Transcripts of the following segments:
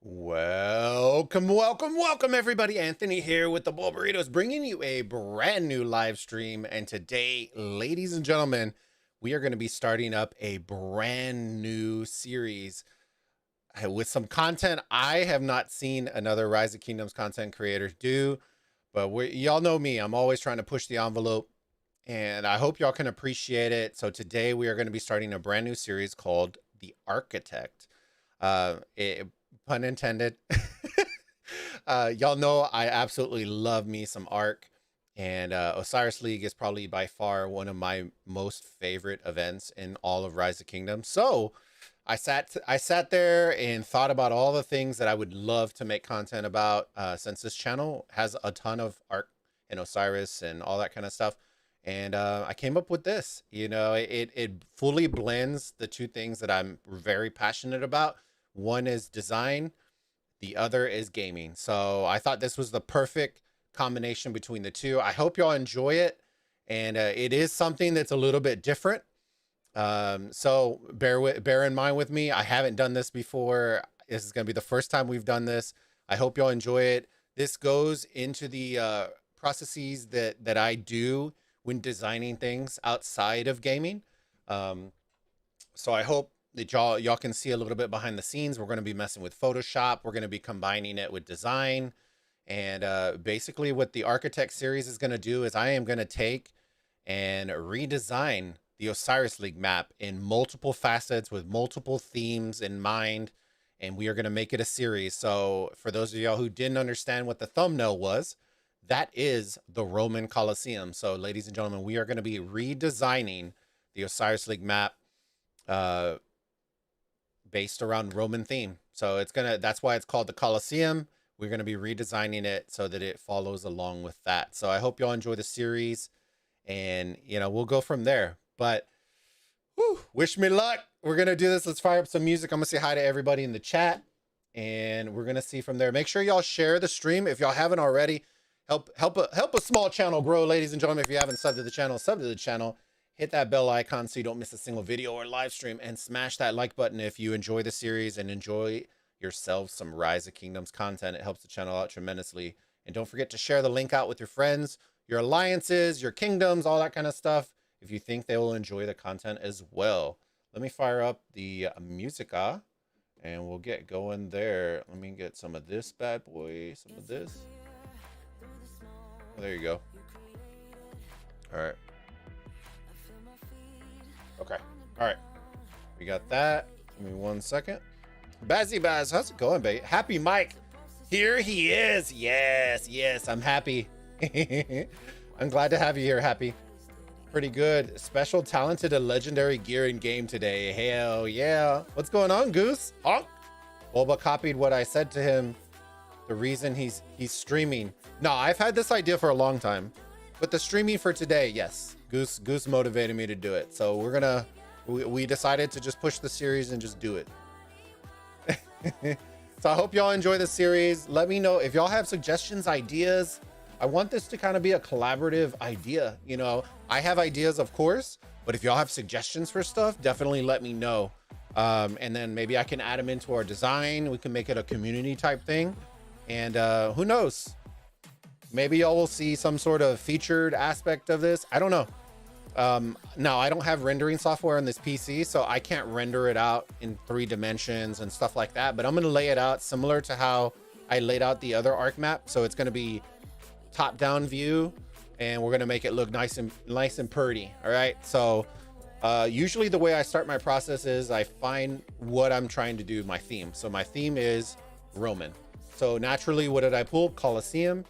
Welcome, everybody. Anthony here with the Bulbaritos, bringing you a brand new live stream. And today, ladies and gentlemen, we are going to be starting up a brand new series with some content I have not seen another Rise of Kingdoms content creator do. But y'all know me, I'm always trying to push the envelope, and I hope y'all can appreciate it. So today we are going to be starting a brand new series called The ARKitect. Pun intended. Y'all know I absolutely love me some Ark, and Osiris League is probably by far one of my most favorite events in all of Rise of Kingdoms. So I sat there and thought about all the things that I would love to make content about, since this channel has a ton of Ark and Osiris and all that kind of stuff. And I came up with this. You know, it fully blends the two things that I'm very passionate about. One is design, the other is gaming. So I thought this was the perfect combination between the two. I hope y'all enjoy it. And it is something that's a little bit different. So bear in mind with me. I haven't done this before. This is going to be the first time we've done this. I hope y'all enjoy it. This goes into the processes that I do when designing things outside of gaming. So I hope that y'all can see a little bit behind the scenes. We're going to be messing with Photoshop. We're going to be combining it with design. And basically what the ARKitect series is going to do is I am going to take and redesign the Osiris League map in multiple facets with multiple themes in mind. And we are going to make it a series. So for those of y'all who didn't understand what the thumbnail was, that is the Roman Colosseum. So ladies and gentlemen, we are going to be redesigning the Osiris League map based around Roman theme. So that's why it's called the Colosseum. We're going to be redesigning it so that it follows along with that. So I hope y'all enjoy the series, and we'll go from there. But wish me luck. We're going to do this. Let's fire up some music. I'm going to say hi to everybody in the chat, and we're going to see from there. Make sure y'all share the stream if y'all haven't already. Help a small channel grow, ladies and gentlemen. If you haven't subbed to the channel, sub to the channel. Hit that bell icon so you don't miss a single video or live stream, and smash that like button if you enjoy the series and enjoy yourself some Rise of Kingdoms content. It helps the channel out tremendously. And don't forget to share the link out with your friends, your alliances, your kingdoms, all that kind of stuff, if you think they will enjoy the content as well. Let me fire up the musica and we'll get going there. Let me get some of this bad boy, some of this. Oh, there you go. All right. Okay. All right. We got that. Give me 1 second. Bazzy Baz, how's it going, babe? Happy Mike. Here he is. Yes. I'm happy. I'm glad to have you here, Happy. Pretty good. Special, talented, and legendary gear in game today. Hell yeah. What's going on, Goose? Honk. Bulba copied what I said to him. The reason he's streaming. No, I've had this idea for a long time. But the streaming for today, yes. Goose motivated me to do it. So we decided to just push the series and just do it. So I hope y'all enjoy the series. Let me know if y'all have suggestions, ideas. I want this to kind of be a collaborative idea. I have ideas, of course, but if y'all have suggestions for stuff, definitely let me know. And then maybe I can add them into our design. We can make it a community type thing. And who knows? Maybe y'all will see some sort of featured aspect of this. I don't know. Now I don't have rendering software on this PC, so I can't render it out in 3 dimensions and stuff like that, but I'm going to lay it out similar to how I laid out the other Ark map. So it's going to be top down view, and we're going to make it look nice and pretty. All right. So, usually the way I start my process is I find what I'm trying to do, my theme. So my theme is Roman. So naturally, what did I pull? Colosseum.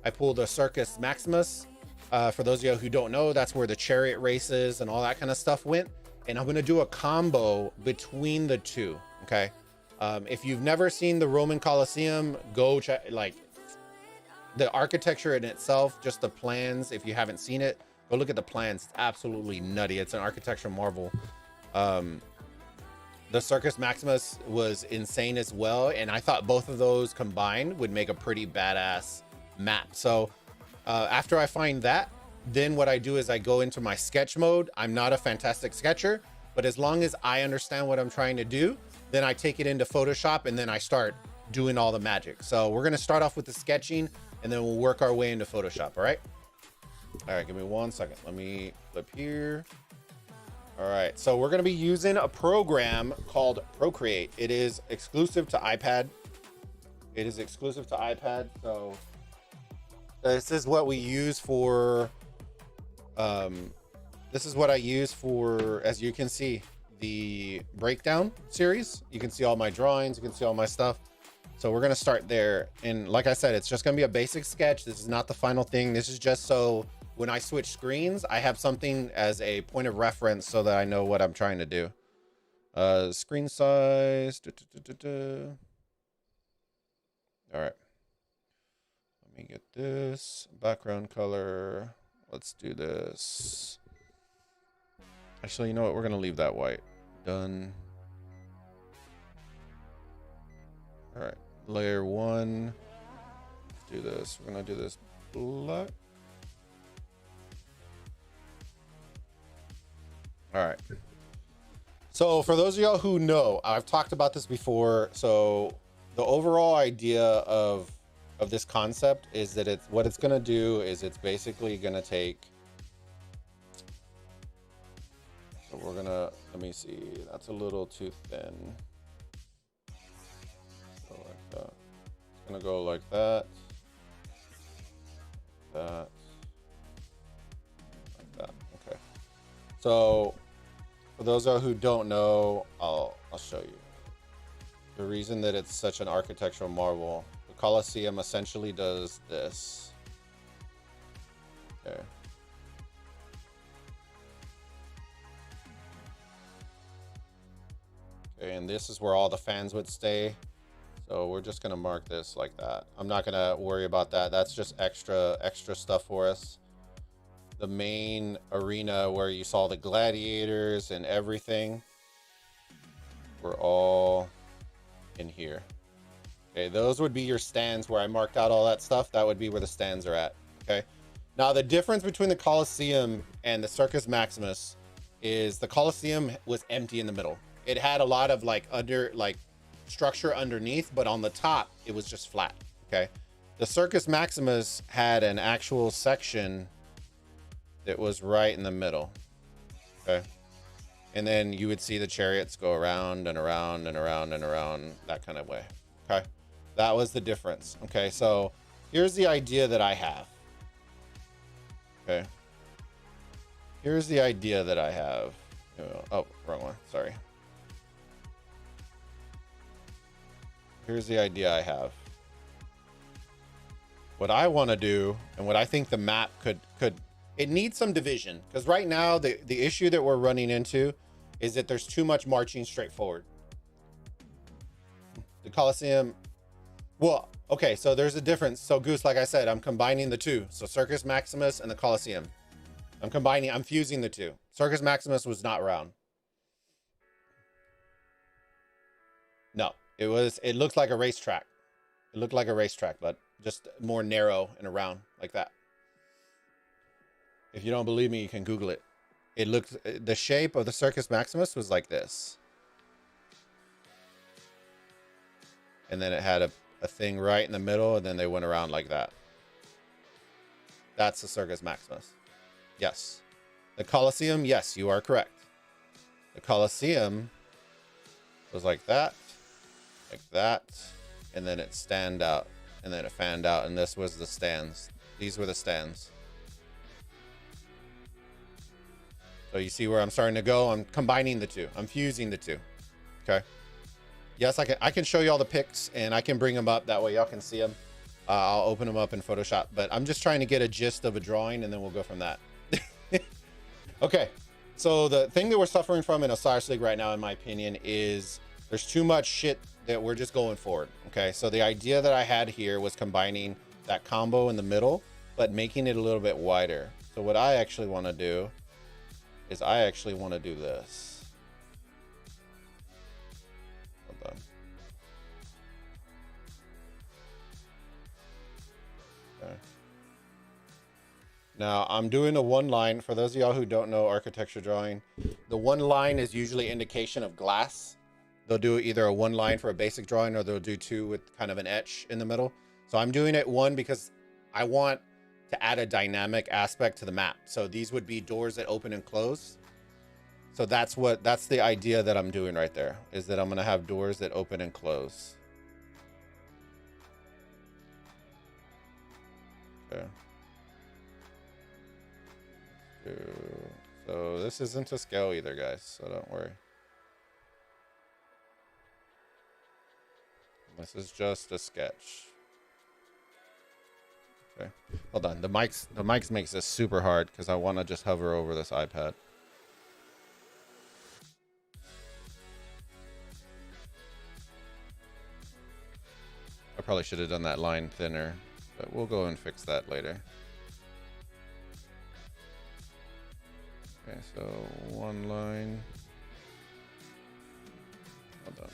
I pulled the Circus Maximus. For those of you who don't know, that's where the chariot races and all that kind of stuff went. And I'm going to do a combo between the two. Okay. If you've never seen the Roman Colosseum, go check, like the architecture in itself, just the plans. If you haven't seen it, go look at the plans. It's absolutely nutty. It's an architecture marvel. The Circus Maximus was insane as well. And I thought both of those combined would make a pretty badass map. So after I find that, then what I do is I go into my sketch mode. I'm not a fantastic sketcher, but as long as I understand what I'm trying to do, then I take it into Photoshop and then I start doing all the magic. So we're gonna start off with the sketching and then we'll work our way into Photoshop, all right? All right, give me 1 second. Let me flip here. All right, so we're gonna be using a program called Procreate. It is exclusive to iPad. It is exclusive to iPad, so this is what we use for, this is what I use for, as you can see, the breakdown series. You can see all my drawings, you can see all my stuff. So we're gonna start there. And like I said, it's just gonna be a basic sketch. This is not the final thing. This is just so when I switch screens, I have something as a point of reference so that I know what I'm trying to do. Screen size. All right. Let me get this background color. Let's do this. Actually, you know what? We're going to leave that white. Done. All right. Layer 1. Let's do this. We're going to do this black. All right. So for those of y'all who know, I've talked about this before. So the overall idea of this concept is that what it's going to do is it's basically going to take, so we're going to, let me see, that's a little too thin. So like that. It's going to go like that. That. Like that. Okay. So for those of you who don't know, I'll show you. The reason that it's such an architectural marvel, the Colosseum essentially does this. Okay. Okay, and this is where all the fans would stay. So we're just gonna mark this like that. I'm not gonna worry about that. That's just extra stuff for us. The main arena where you saw the gladiators and everything, we're all in here. Okay, those would be your stands where I marked out all that stuff. That would be where the stands are at. Okay, now the difference between the Colosseum and the Circus Maximus is the Colosseum was empty in the middle. It had a lot of like structure underneath, but on the top it was just flat. Okay, the Circus Maximus had an actual section that was right in the middle. Okay, and then you would see the chariots go around and around and around and around, that kind of way. Okay, that was the difference. Okay, so here's the idea that I have. Okay, here's the idea that I have. Oh, wrong one, sorry. Here's the idea I have. What I want to do, and what I think the map could it needs some division, because right now the issue that we're running into is that there's too much marching straight forward. The Colosseum, well, okay, so there's a difference. So Goose, like I said, I'm combining the two. So Circus Maximus and the Colosseum. I'm fusing the two. Circus Maximus was not round. No, it looks like a racetrack. It looked like a racetrack, but just more narrow and around like that. If you don't believe me, you can Google it. It looked, the shape of the Circus Maximus was like this. And then it had a thing right in the middle, and then they went around like that. That's the Circus Maximus. Yes. The Colosseum, yes, you are correct. The Colosseum was like that, and then it stand out, and then it fanned out, and this was the stands. These were the stands. So you see where I'm starting to go? I'm combining the two. I'm fusing the two. Okay. Yes, I can show you all the pics, and I can bring them up. That way y'all can see them. I'll open them up in Photoshop, but I'm just trying to get a gist of a drawing, and then we'll go from that. Okay. So the thing that we're suffering from in Osiris League right now, in my opinion, is there's too much shit that we're just going forward. Okay. So the idea that I had here was combining that combo in the middle, but making it a little bit wider. So what I actually want to do is I actually want to do this. Hold on. Okay. Now I'm doing a one line. For those of y'all who don't know architecture drawing, the one line is usually indication of glass. They'll do either a one line for a basic drawing, or they'll do two with kind of an etch in the middle. So I'm doing it one because I want to add a dynamic aspect to the map. So these would be doors that open and close. So that's the idea that I'm doing right there, is that I'm gonna have doors that open and close. Okay. So this isn't to scale either, guys, so don't worry. This is just a sketch. Okay, hold on. The mics makes this super hard because I want to just hover over this iPad. I probably should have done that line thinner, but we'll go and fix that later. Okay, so one line. Hold on.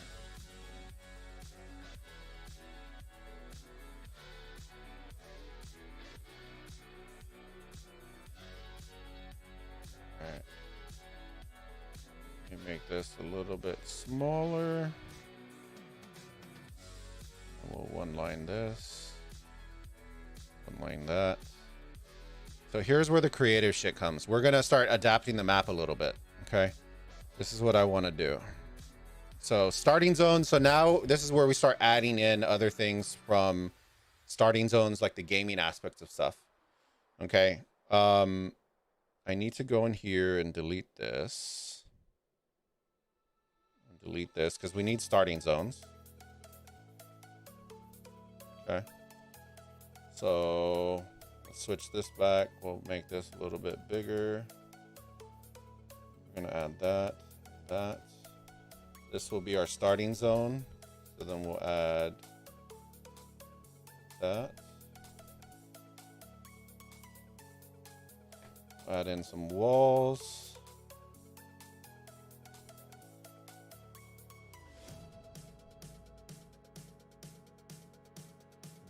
All right. Let me make this a little bit smaller. We'll one line this, one line that. So here's where the creative shit comes. We're gonna start adapting the map a little bit, okay? This is what I wanna do. So starting zones, so now this is where we start adding in other things from starting zones, like the gaming aspects of stuff, okay? I need to go in here and delete this. Delete this, because we need starting zones. Okay, so let's switch this back. We'll make this a little bit bigger. We're gonna add that. This will be our starting zone. So then we'll add that. Add in some walls.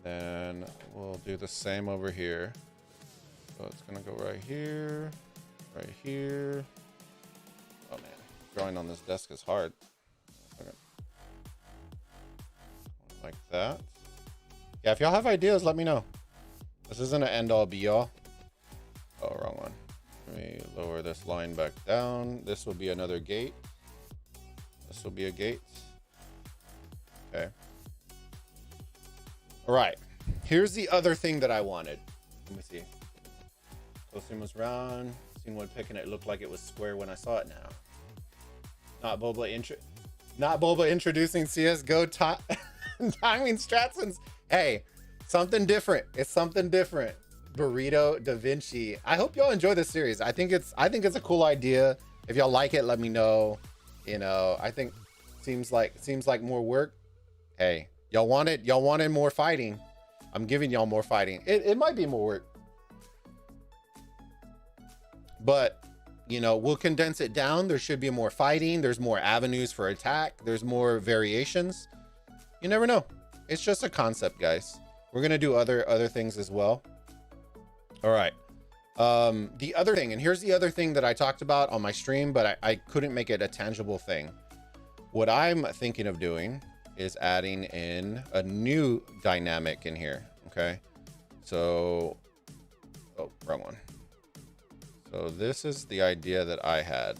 Then we'll do the same over here. So it's gonna go right here, right here. Oh man, drawing on this desk is hard. Okay. Like that. Yeah, if y'all have ideas, let me know. This isn't an end all be all. Oh, wrong one. Let me lower this line back down. This will be another gate. This will be a gate. Okay. All right, here's the other thing that I wanted. Let me see. Colosseum was round. Seen one pick and it looked like it was square when I saw it now. Not Bulba introducing CSGO timing strats. Hey, something different. It's something different. Burrito Da Vinci. I hope y'all enjoy this series. I think it's a cool idea. If y'all like it, let me know. You know, I think seems like more work. Hey. Y'all wanted more fighting. I'm giving y'all more fighting. It might be more work, but you know, we'll condense it down. There should be more fighting. There's more avenues for attack. There's more variations. You never know. It's just a concept, guys. We're gonna do other things as well. All right. The other thing, and here's the other thing that I talked about on my stream, but I couldn't make it a tangible thing. What I'm thinking of doing is adding in a new dynamic in here. Okay, so oh, wrong one. So this is the idea that I had.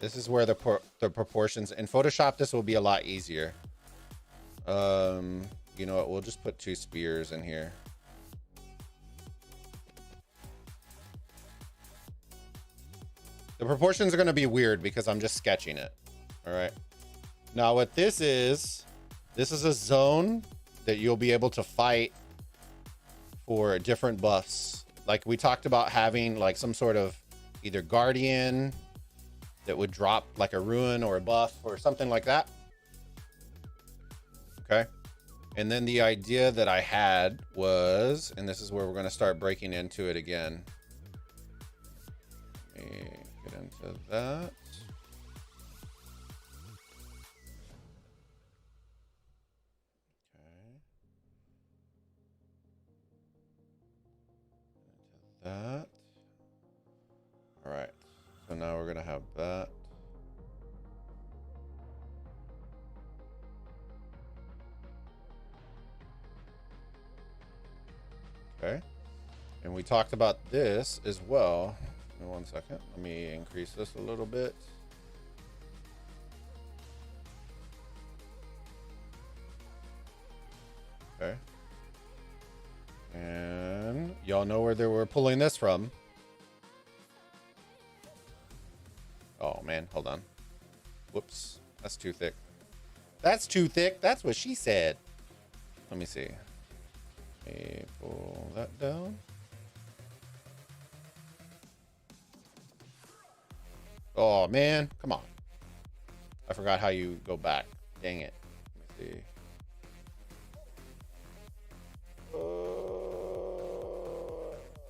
This is where the proportions in Photoshop, this will be a lot easier. You know what, we'll just put two spears in here. The proportions are going to be weird because I'm just sketching it. All right. Now what this is a zone that you'll be able to fight for different buffs. Like we talked about having like some sort of either guardian that would drop like a ruin or a buff or something like that. Okay. And then the idea that I had was, and this is where we're going to start breaking into it again. Let me get into that. Okay. Into that. All right. So now we're gonna have that. Okay. And we talked about this as well. Give me 1 second. Let me increase this a little bit. Okay. And y'all know where they were pulling this from. Oh man, hold on. Whoops. That's too thick. That's too thick. That's what she said. Let me see. Let me pull that down. Oh man, come on. I forgot how you go back. Dang it. Let me see.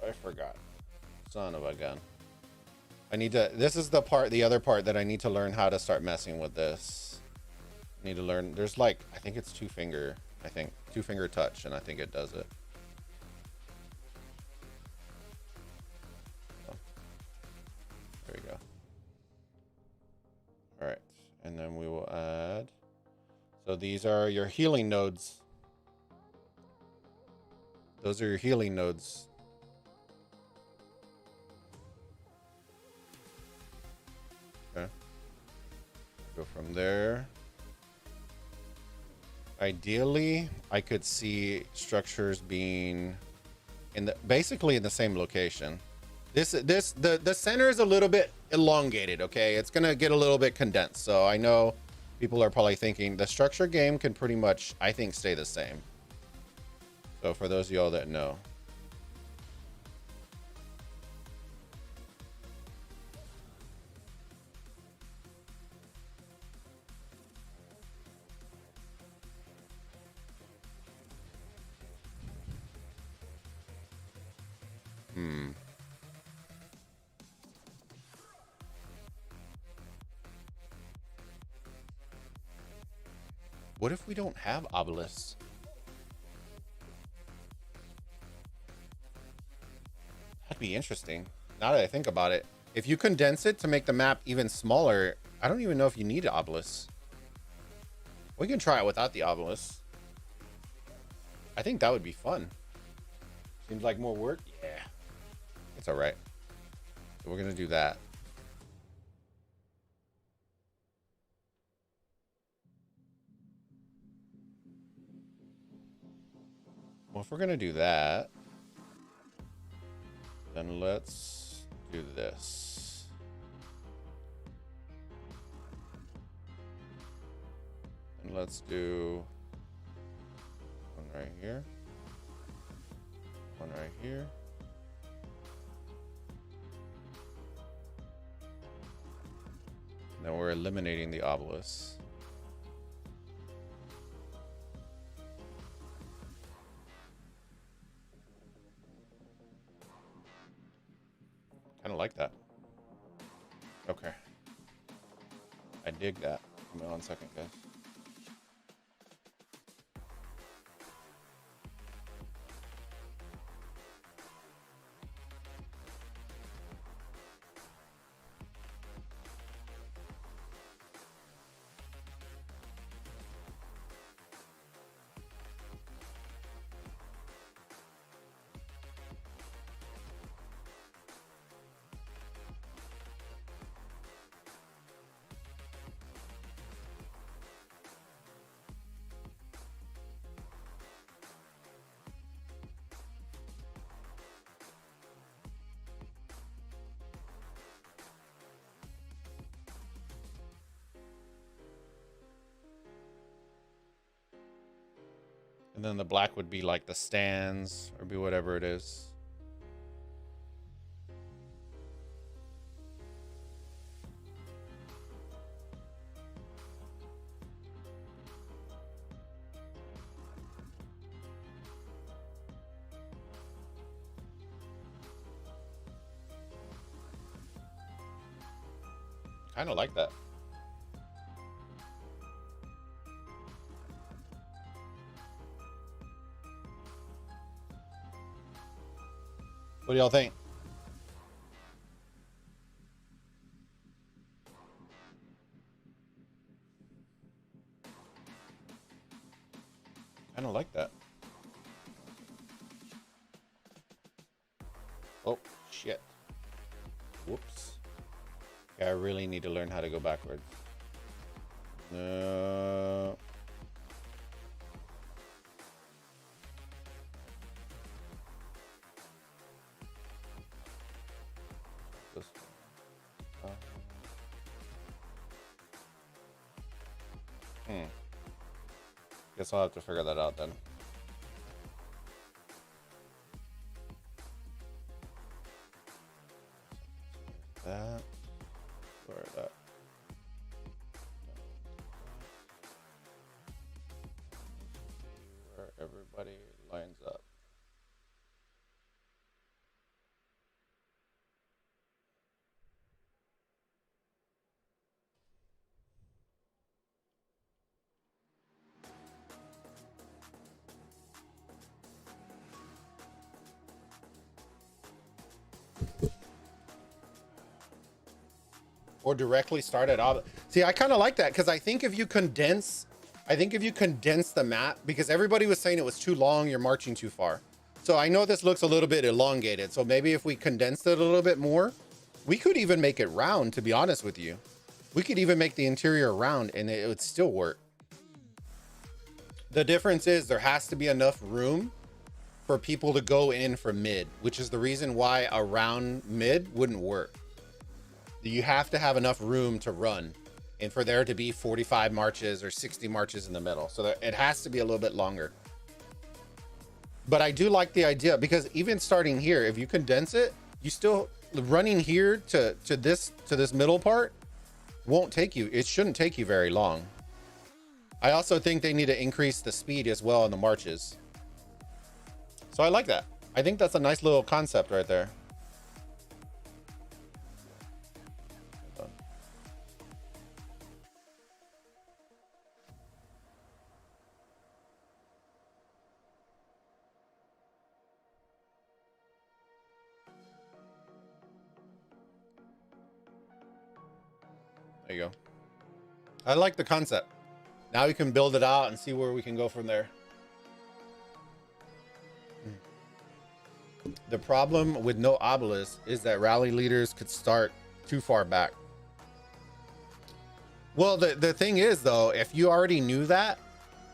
I forgot. Son of a gun. I need to, this is the part, the other part that I need to learn how to start messing with this. I need to learn, there's like, I think it's two finger touch, and I think it does it. Oh. There we go. All right, and then we will add, so these are your healing nodes. Those are your healing nodes. Okay. Go from there. Ideally, I could see structures being in the basically in the same location. The center is a little bit elongated, okay? It's gonna get a little bit condensed. So I know people are probably thinking the structure game can pretty much, I think, stay the same. So for those of y'all that know. What if we don't have obelisks? That'd be interesting. Now that I think about it, if you condense it to make the map even smaller, I don't even know if you need an obelisk. We can try it without the obelisk. I think that would be fun. Seems like more work. Yeah, it's all right. So we're gonna do that. Well, if we're gonna do that, then let's do this. And let's do one right here. One right here. And then we're eliminating the obelisk. Kind of like that. Okay. I dig that. Give me 1 second, guys. And then the black would be like the stands or be whatever it is. Kind of like that. What do y'all think? I don't like that. Oh, shit. Whoops. Yeah, I really need to learn how to go backwards. No. Guess I'll have to figure that out then. That. Where that? Where everybody lines up. Or directly start at all. See, I kind of like that because I think if you condense the map, because everybody was saying it was too long, you're marching too far. So I know this looks a little bit elongated. So maybe if we condensed it a little bit more, we could even make it round, to be honest with you. We could even make the interior round and it would still work. The difference is there has to be enough room for people to go in from mid, which is the reason why a round mid wouldn't work. You have to have enough room to run and for there to be 45 marches or 60 marches in the middle. So it has to be a little bit longer. But I do like the idea because even starting here, if you condense it, you still running here to this middle part won't take you. It shouldn't take you very long. I also think they need to increase the speed as well in the marches. So I like that. I think that's a nice little concept right there. There you go. I like the concept. Now we can build it out and see where we can go from there. The problem with no obelisk is that rally leaders could start too far back. Well, the thing is though, if you already knew that,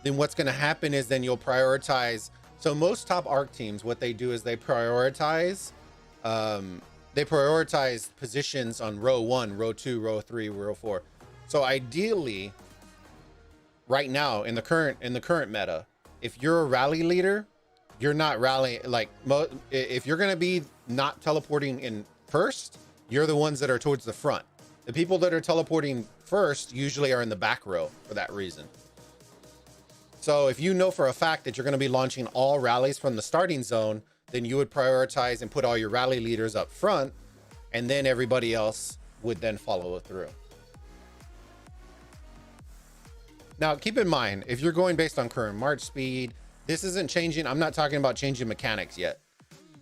then what's going to happen is then you'll prioritize. So most top ARK teams, what they do is they prioritize positions on row 1, row 2, row 3, row 4. So ideally, right now in the current meta, if you're a rally leader, you're not rallying. Like if you're going to be not teleporting in first, you're the ones that are towards the front. The people that are teleporting first usually are in the back row for that reason. So if you know for a fact that you're going to be launching all rallies from the starting zone, then you would prioritize and put all your rally leaders up front, and then everybody else would then follow through. Now, keep in mind, if you're going based on current march speed, this isn't changing. I'm not talking about changing mechanics yet.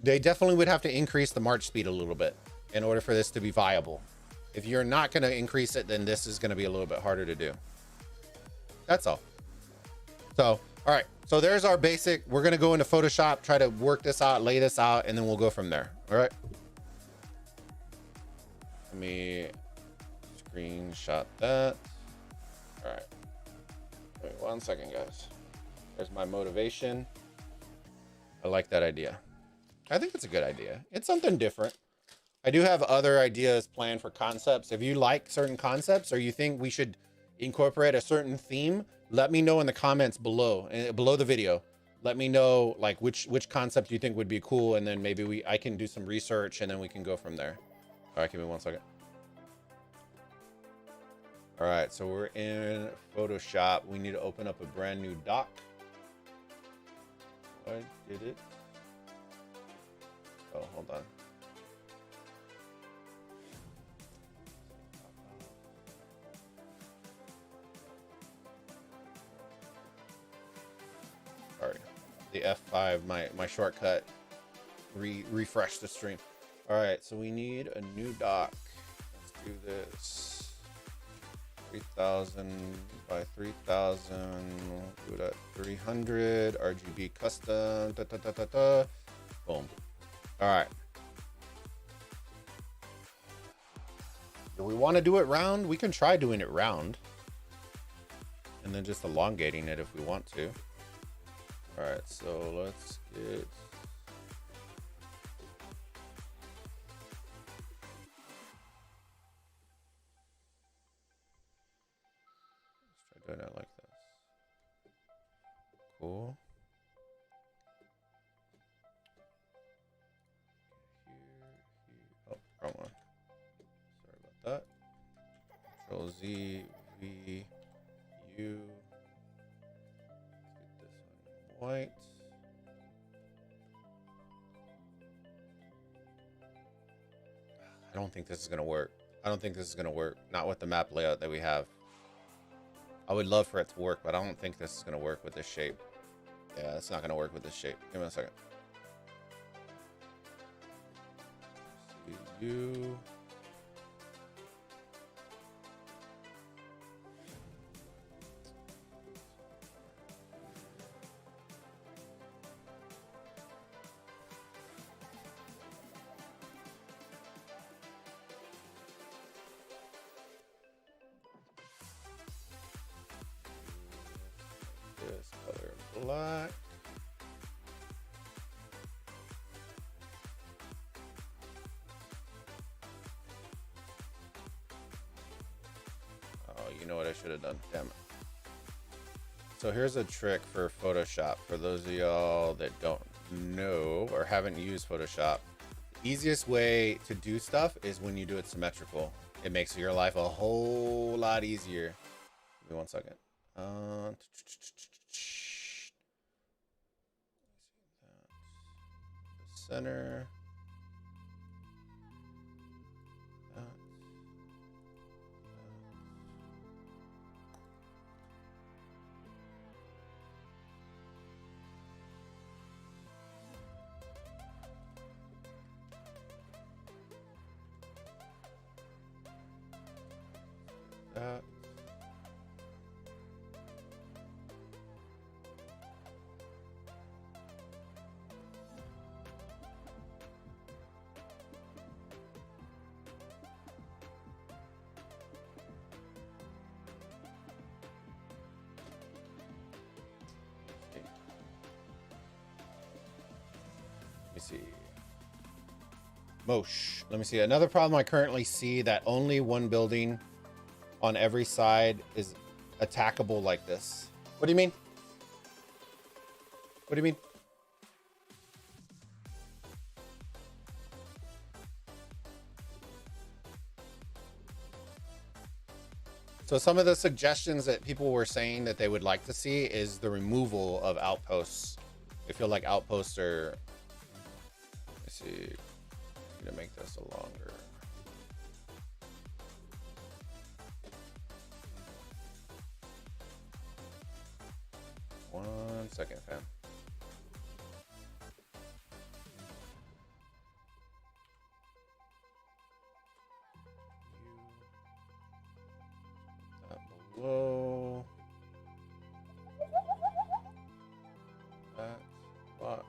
They definitely would have to increase the march speed a little bit in order for this to be viable. If you're not going to increase it, then this is going to be a little bit harder to do. That's all. So, all right. So there's our basic. We're going to go into Photoshop, try to work this out, lay this out, and then we'll go from there. All right. Let me screenshot that. All right. Wait 1 second, guys. There's my motivation. I like that idea. I think it's a good idea. It's something different. I do have other ideas planned for concepts. If you like certain concepts or you think we should incorporate a certain theme, let me know in the comments below the video. Let me know like which concept you think would be cool, and then maybe I can do some research and then we can go from there. All right, give me 1 second. All right, so we're in Photoshop. We need to open up a brand new doc. I did it. Oh, hold on. Sorry, the F5, my shortcut, refresh the stream. All right, so we need a new doc. Let's do this. 3000 by 3000. Do that 300 RGB custom. Boom. All right. Do we want to do it round? We can try doing it round. And then just elongating it if we want to. All right, so let's get... Let's try doing it like this. Cool. Oh, wrong one. Sorry about that. Control Z, V, U. Let's get this on white. I don't think this is going to work. I don't think this is going to work. Not with the map layout that we have. I would love for it to work, but I don't think this is going to work with this shape. Yeah, it's not going to work with this shape. Give me a second. U. This color black. Oh, you know what I should have done. Damn it. So here's a trick for Photoshop. For those of y'all that don't know or haven't used Photoshop, the easiest way to do stuff is when you do it symmetrical. It makes your life a whole lot easier. Give me one second. The center. That. Let me see. Mosh. Let me see. Another problem I currently see that only one building on every side is attackable like this. What do you mean? What do you mean? So some of the suggestions that people were saying that they would like to see is the removal of outposts. I feel like outposts are... Let's see. I'm gonna make this a longer... One second, fam. That below. That block.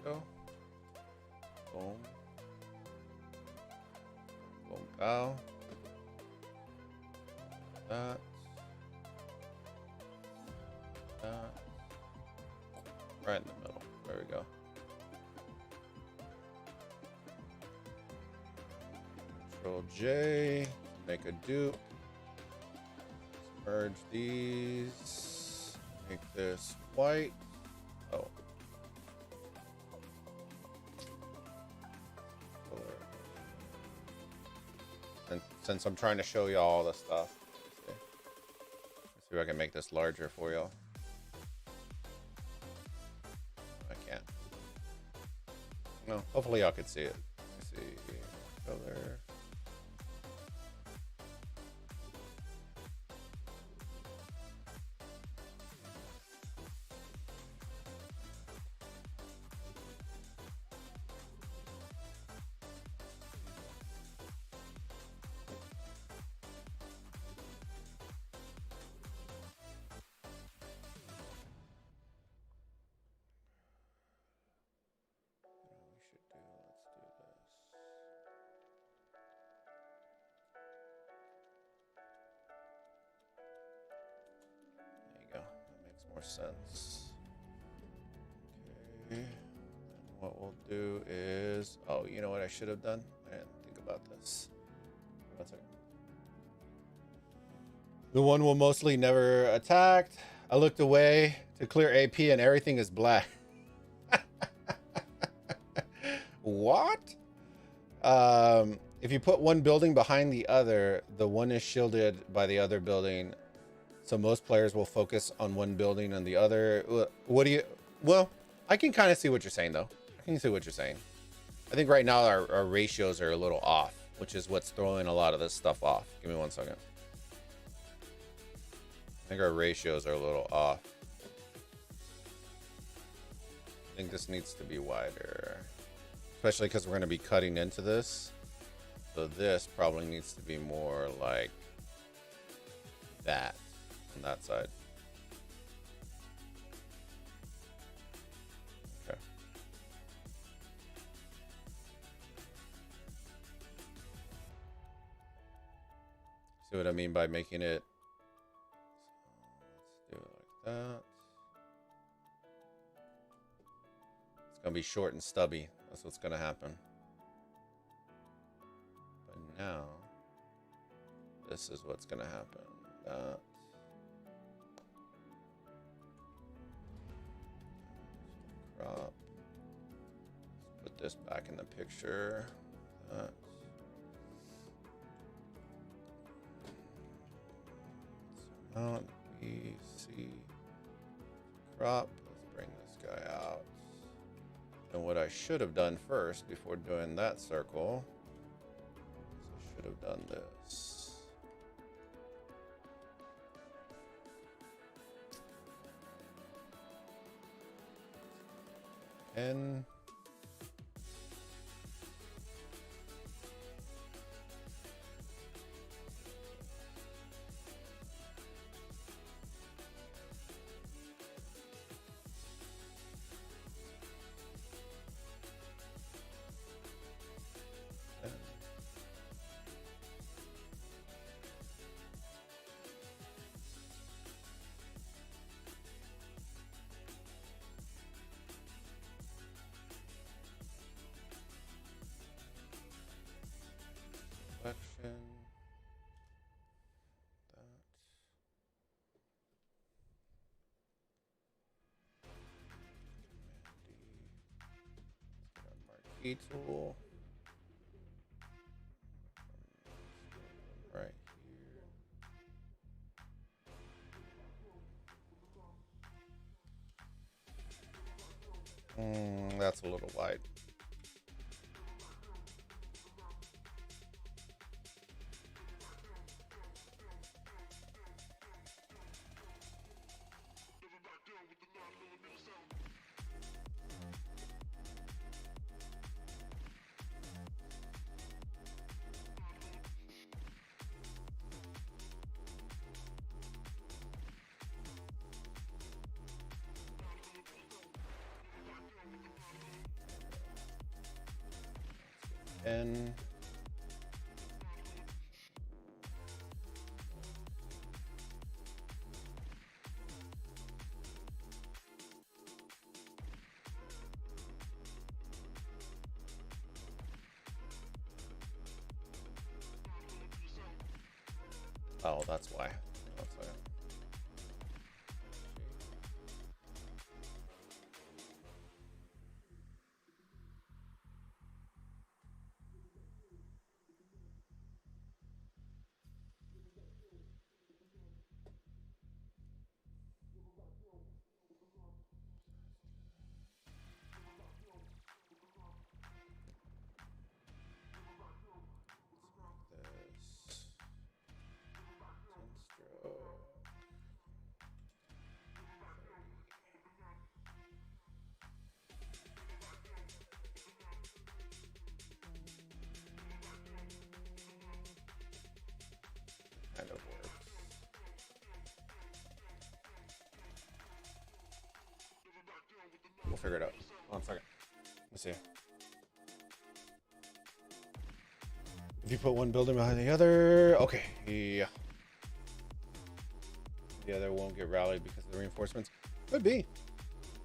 Go. Boom. Boom. Bow. That. That. Right in the middle. There we go. Control J. Make a dupe. Merge these. Make this white. Oh. And since I'm trying to show you all the stuff, let's see if I can make this larger for y'all. I can't. No, hopefully y'all can see it. Let's see. Color. more sense. Okay. What we'll do is, oh, you know what I should have done? I didn't think about this. 1 second. The one will mostly never attacked. I looked away to clear AP and everything is black. What? If you put one building behind the other, the one is shielded by the other building. So most players will focus on one building and the other. What do you... Well, I can kind of see what you're saying, though. I can see what you're saying. I think right now our ratios are a little off, which is what's throwing a lot of this stuff off. Give me 1 second. I think our ratios are a little off. I think this needs to be wider. Especially because we're going to be cutting into this. So this probably needs to be more like that on that side. Okay. See what I mean by making it... So let's do it like that. It's going to be short and stubby. That's what's going to happen. But now, this is what's going to happen. That. Crop. Let's put this back in the picture. That. So now, B, C. Crop. Let's bring this guy out. And what I should have done first before doing that circle is I should have done this. And selection. That. Marquee tool. Right here. That's a little wide. And oh, that's why. That's why. Kind of works. We'll figure it out. Hold on a second. Let's see. If you put one building behind the other, okay, yeah. The other won't get rallied because of the reinforcements. Could be.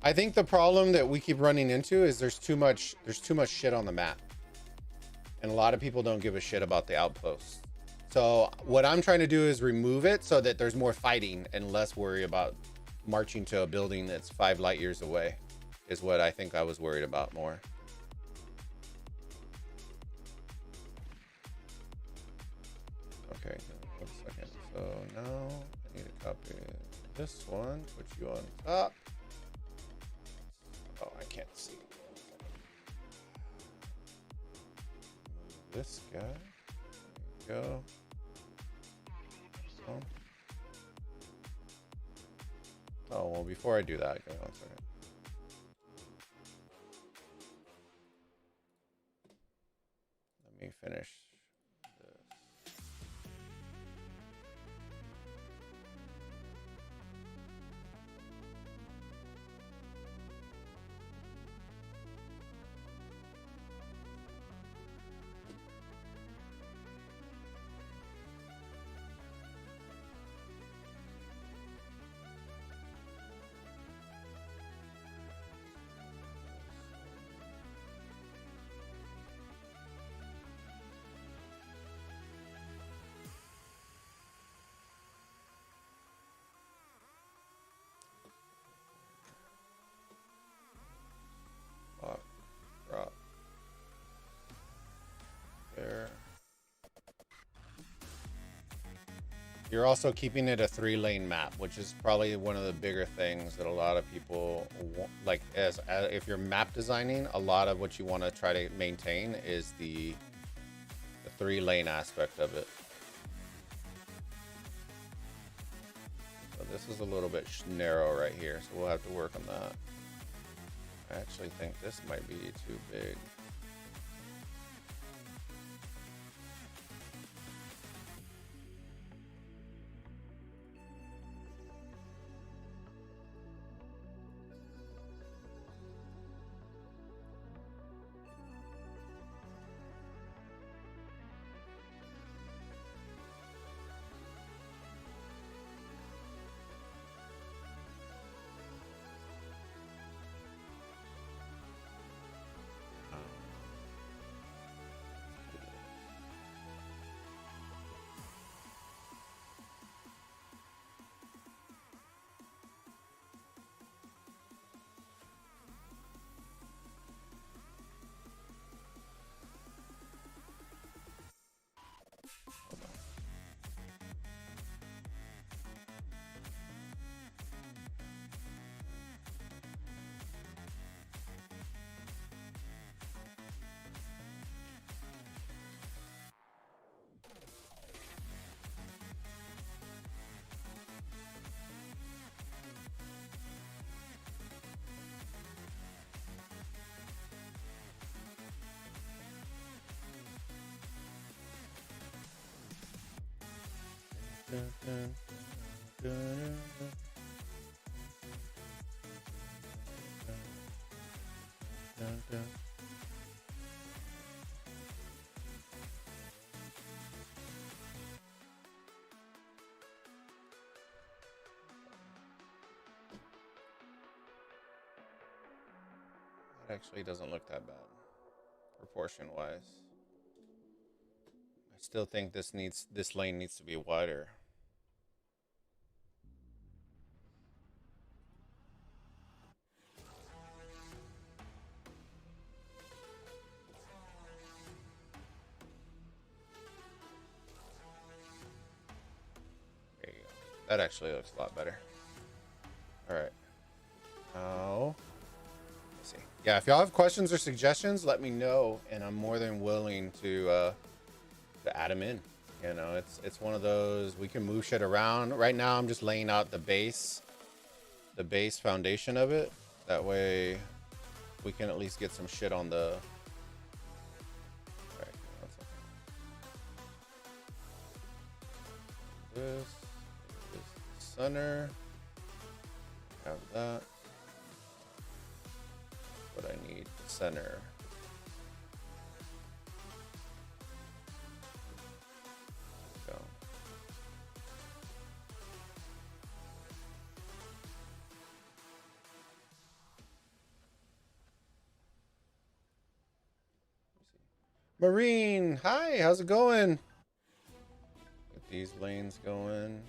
I think the problem that we keep running into is there's too much shit on the map. And a lot of people don't give a shit about the outposts. So what I'm trying to do is remove it so that there's more fighting and less worry about marching to a building that's 5 light years away, is what I think I was worried about more. Okay, one second. So now I need to copy this one, put you on top. Oh, I can't see. This guy. There you go. Oh, well, before I do that, go on a second. Let me finish this. Drop. There. You're also keeping it a 3-lane map, which is probably one of the bigger things that a lot of people want, like as if you're map designing, a lot of what you want to try to maintain is the 3-lane aspect of it. So this is a little bit narrow right here, so we'll have to work on that. I actually think this might be too big. It actually doesn't look that bad, proportion-wise. I still think this lane needs to be wider. There you go. That actually looks a lot better. All right. Now, let's see. Yeah, if y'all have questions or suggestions, let me know, and I'm more than willing to add them in. You know, it's one of those, we can move shit around. Right now, I'm just laying out the base foundation of it. That way, we can at least get some shit on the. All right, one second. This is the center. Have that. But I need the center. Go. Marine, hi, how's it going? Get these lanes going.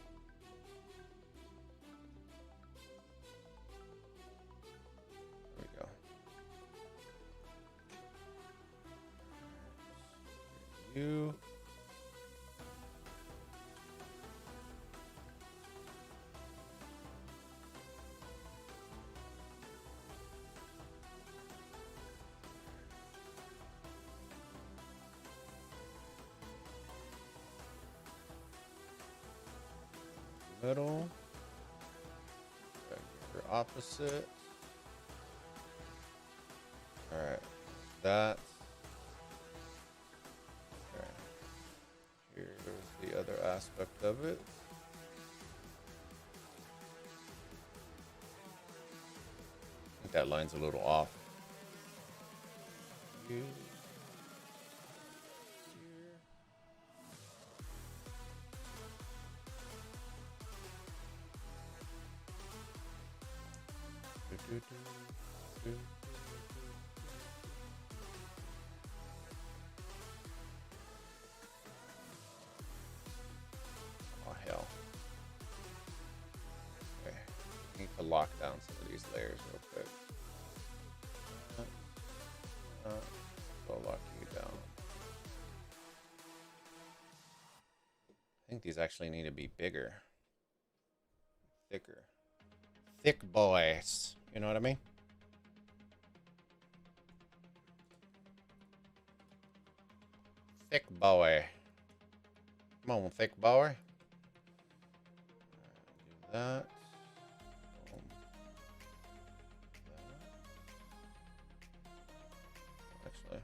There we go. You. Middle. Your opposite. All right, that. Okay. Here's the other aspect of it. I think that line's a little off. Here. Oh hell. Okay. Need to lock down some of these layers real quick. I'll lock you down. I think these actually need to be bigger. Thicker. Thick boys. You know what I mean? Thick boy. Come on, thick boy. Do that. Boom. Actually.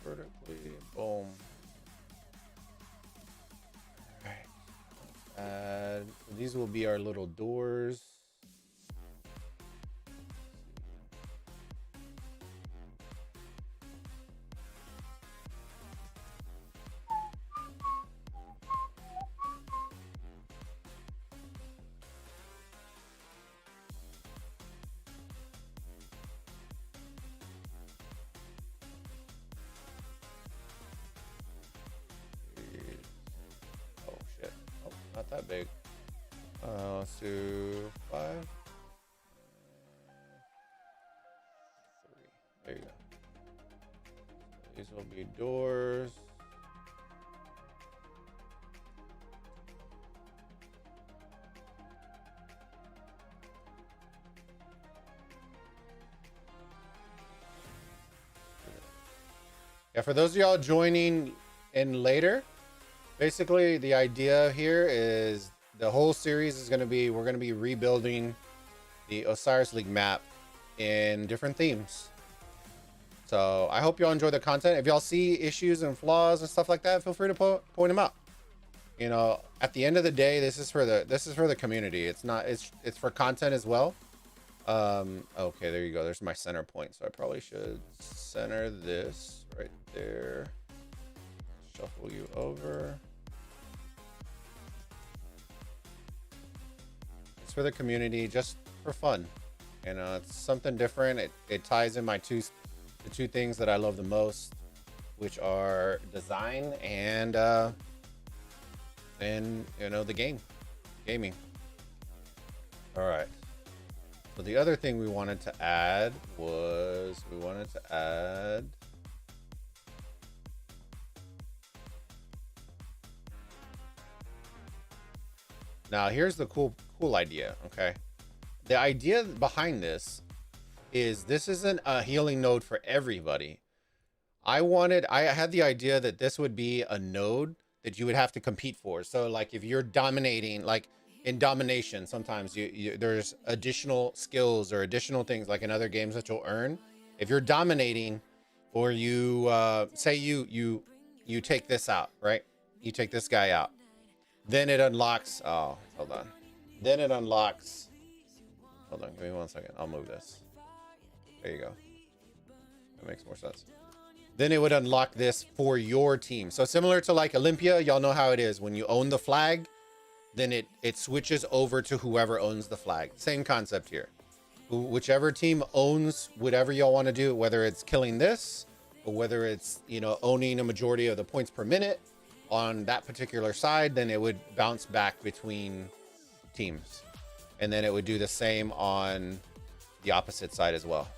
Vertically, boom. Alright. Add. So these will be our little doors. Not that big. Let's do 5. 3. There you go. These will be doors. Yeah, for those of y'all joining in later, basically the idea here is the whole series is going to be, we're going to be rebuilding the Osiris League map in different themes. So I hope y'all enjoy the content. If y'all see issues and flaws and stuff like that, feel free to point them out. You know, at the end of the day, this is for the community. It's not, it's for content as well. Okay, there you go. There's my center point. So I probably should center this right there. Shuffle you over. It's for the community, just for fun. You know, it's something different. It ties in the two things that I love the most, which are design and you know, the gaming. All right. So the other thing we wanted to add was now here's the cool idea. Okay, the idea behind this isn't a healing node for everybody. I had the idea that this would be a node that you would have to compete for. So like if you're dominating, like in domination, sometimes there's additional skills or additional things like in other games that you'll earn if you're dominating, or you say you take this out, right? You take this guy out. Then it unlocks, oh, hold on. Then it unlocks, hold on, give me 1 second. I'll move this. There you go. That makes more sense. then it would unlock this for your team. So similar to like Olympia, y'all know how it is. When you own the flag, then it switches over to whoever owns the flag. Same concept here. Whichever team owns whatever y'all want to do, whether it's killing this or whether it's, you know, owning a majority of the points per minute on that particular side, then it would bounce back between teams. And then it would do the same on the opposite side as well.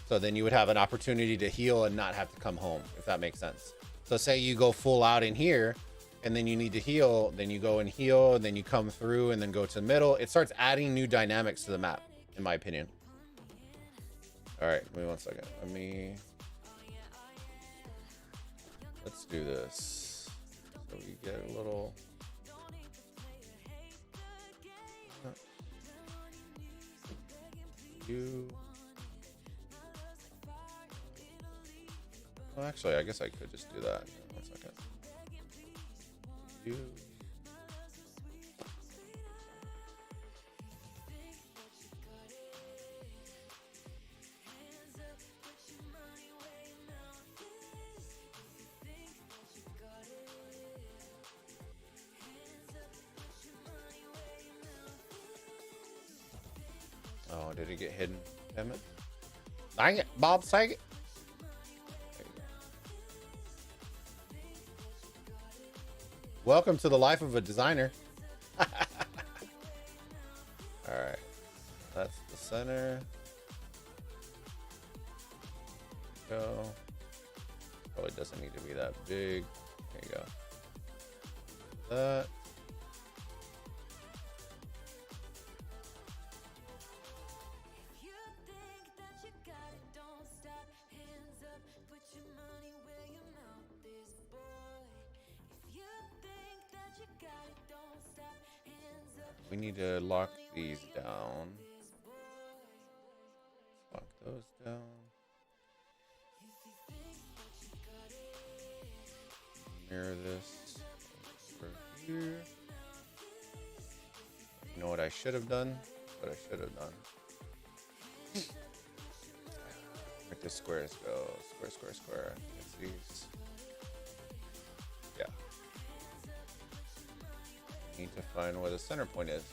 So then you would have an opportunity to heal and not have to come home, if that makes sense. So say you go full out in here and then you need to heal, then you go and heal, and then you come through and then go to the middle. It starts adding new dynamics to the map, in my opinion. All right, give me 1 second. Let's do this. So we get a little... Well, actually, I guess I could just do that. 1 second. Oh, did it get hidden? Damn it. Dang it, Bob, take it. Welcome to the life of a designer. All right, that's the center. Go. Probably doesn't need to be that big. There you go. That. We need to lock these down. Lock those down. Mirror this over here. You know what I should have done? What I should have done. Make the squares go. Square, square, square. It's these. Yeah. Need to find where the center point is.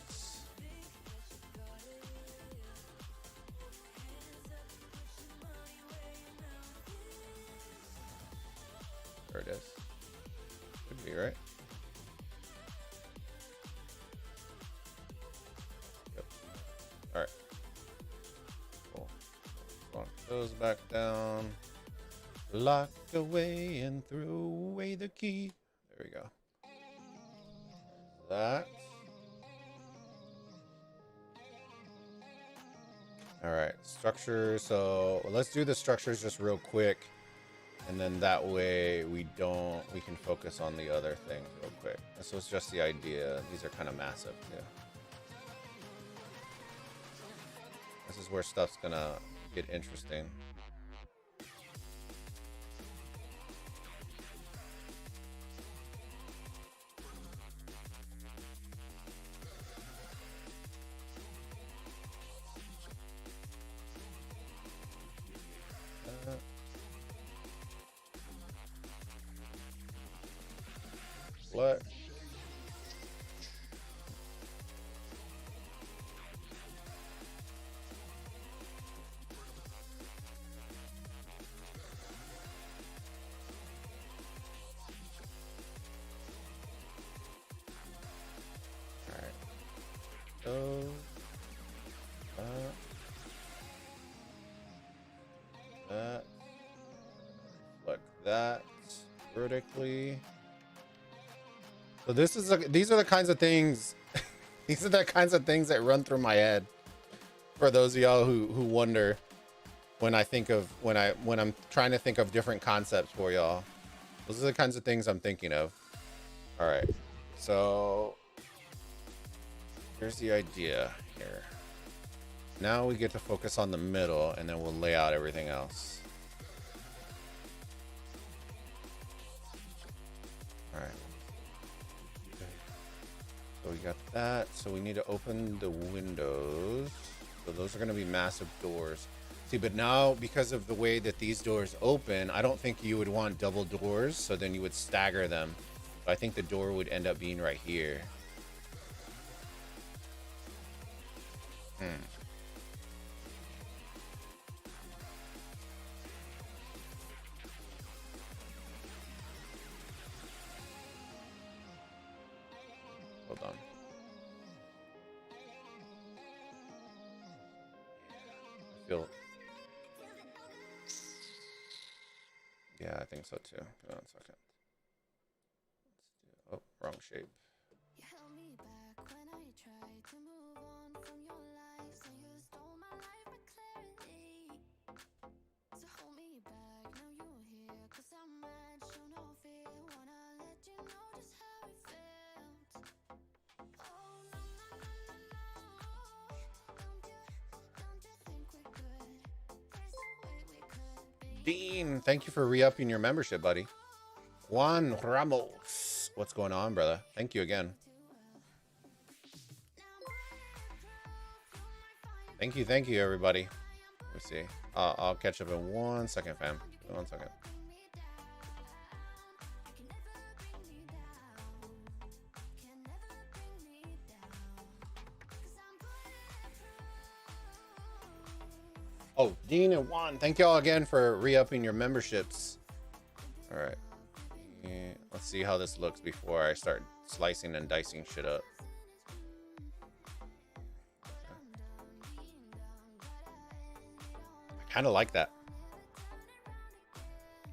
There it is. Should be right. Yep. All right. Cool. Lock those back down. Locked away and threw away the key. There we go. That. All right, structure. So let's do the structures just real quick, and then that way we can focus on the other things real quick. This was just the idea. These are kind of massive too. This is where stuff's gonna get interesting. What? All right. So that like that vertically. So these are the kinds of things these are the kinds of things that run through my head for those of y'all who wonder when I think of when I'm trying to think of different concepts for y'all. Those are the kinds of things I'm thinking of. All right. So here's the idea here. Now we get to focus on the middle and then we'll lay out everything else. All right. So we got that. So we need to open the windows. So those are going to be massive doors. See, but now because of the way that these doors open, I don't think you would want double doors, so then you would stagger them. So I think the door would end up being right here. Hold on. I feel... Yeah, I think so too. Hold on a second. Let's do... Oh, wrong shape. You held me back when I tried to move on from your lies, and you stole my life by clarity. So hold me back, now you're here, 'cause I'm mad, show no fear. Wanna let you know just how it felt. Oh, no, no, no, no, no. Don't you think we're good? There's no way we could be. Dean, thank you for re-upping your membership, buddy. Juan Ramos. What's going on, brother? Thank you again. Thank you, everybody. Let's see. I'll catch up in 1 second, fam. 1 second. Oh, Dean and Juan, thank y'all again for re-upping your memberships. All right. Yeah, let's see how this looks before I start slicing and dicing shit up. I kind of like that. I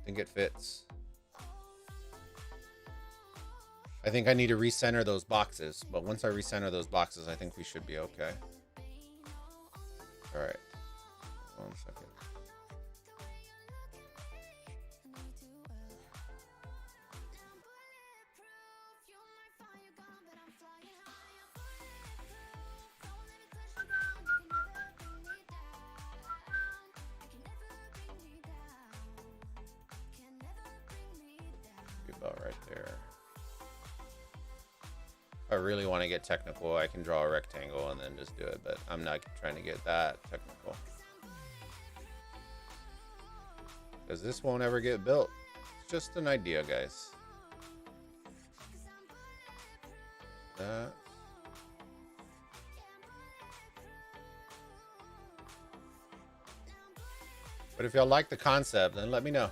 think it fits. I think I need to recenter those boxes, but once I recenter those boxes, I think we should be okay. All right. 1 second. Be about right there. If I really want to get technical, I can draw a rectangle and then just do it, but I'm not trying to get that technical. Because this won't ever get built. It's just an idea, guys. That. But if y'all like the concept, then let me know.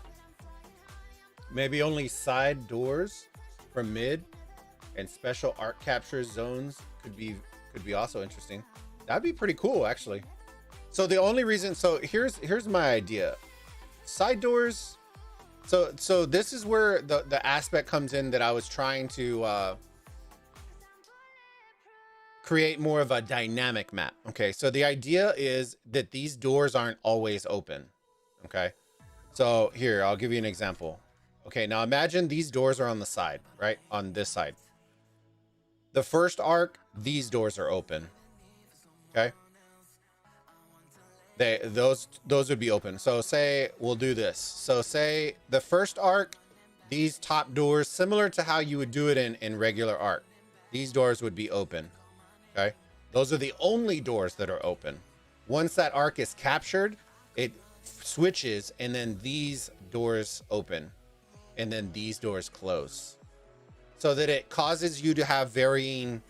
Maybe only side doors from mid and special art capture zones could be also interesting. That'd be pretty cool, actually. So the only reason, so here's my idea. Side doors. So this is where the aspect comes in that I was trying to create more of a dynamic map. Okay, so the idea is that these doors aren't always open. Okay, so here, I'll give you an example. Okay, now imagine these doors are on the side, right? On this side. The first arc, these doors are open. Okay. Those would be open. So say we'll do this. So say the first arc, these top doors, similar to how you would do it in regular Ark, these doors would be open. Okay. Those are the only doors that are open. Once that arc is captured, it switches and then these doors open and then these doors close, so that it causes you to have varying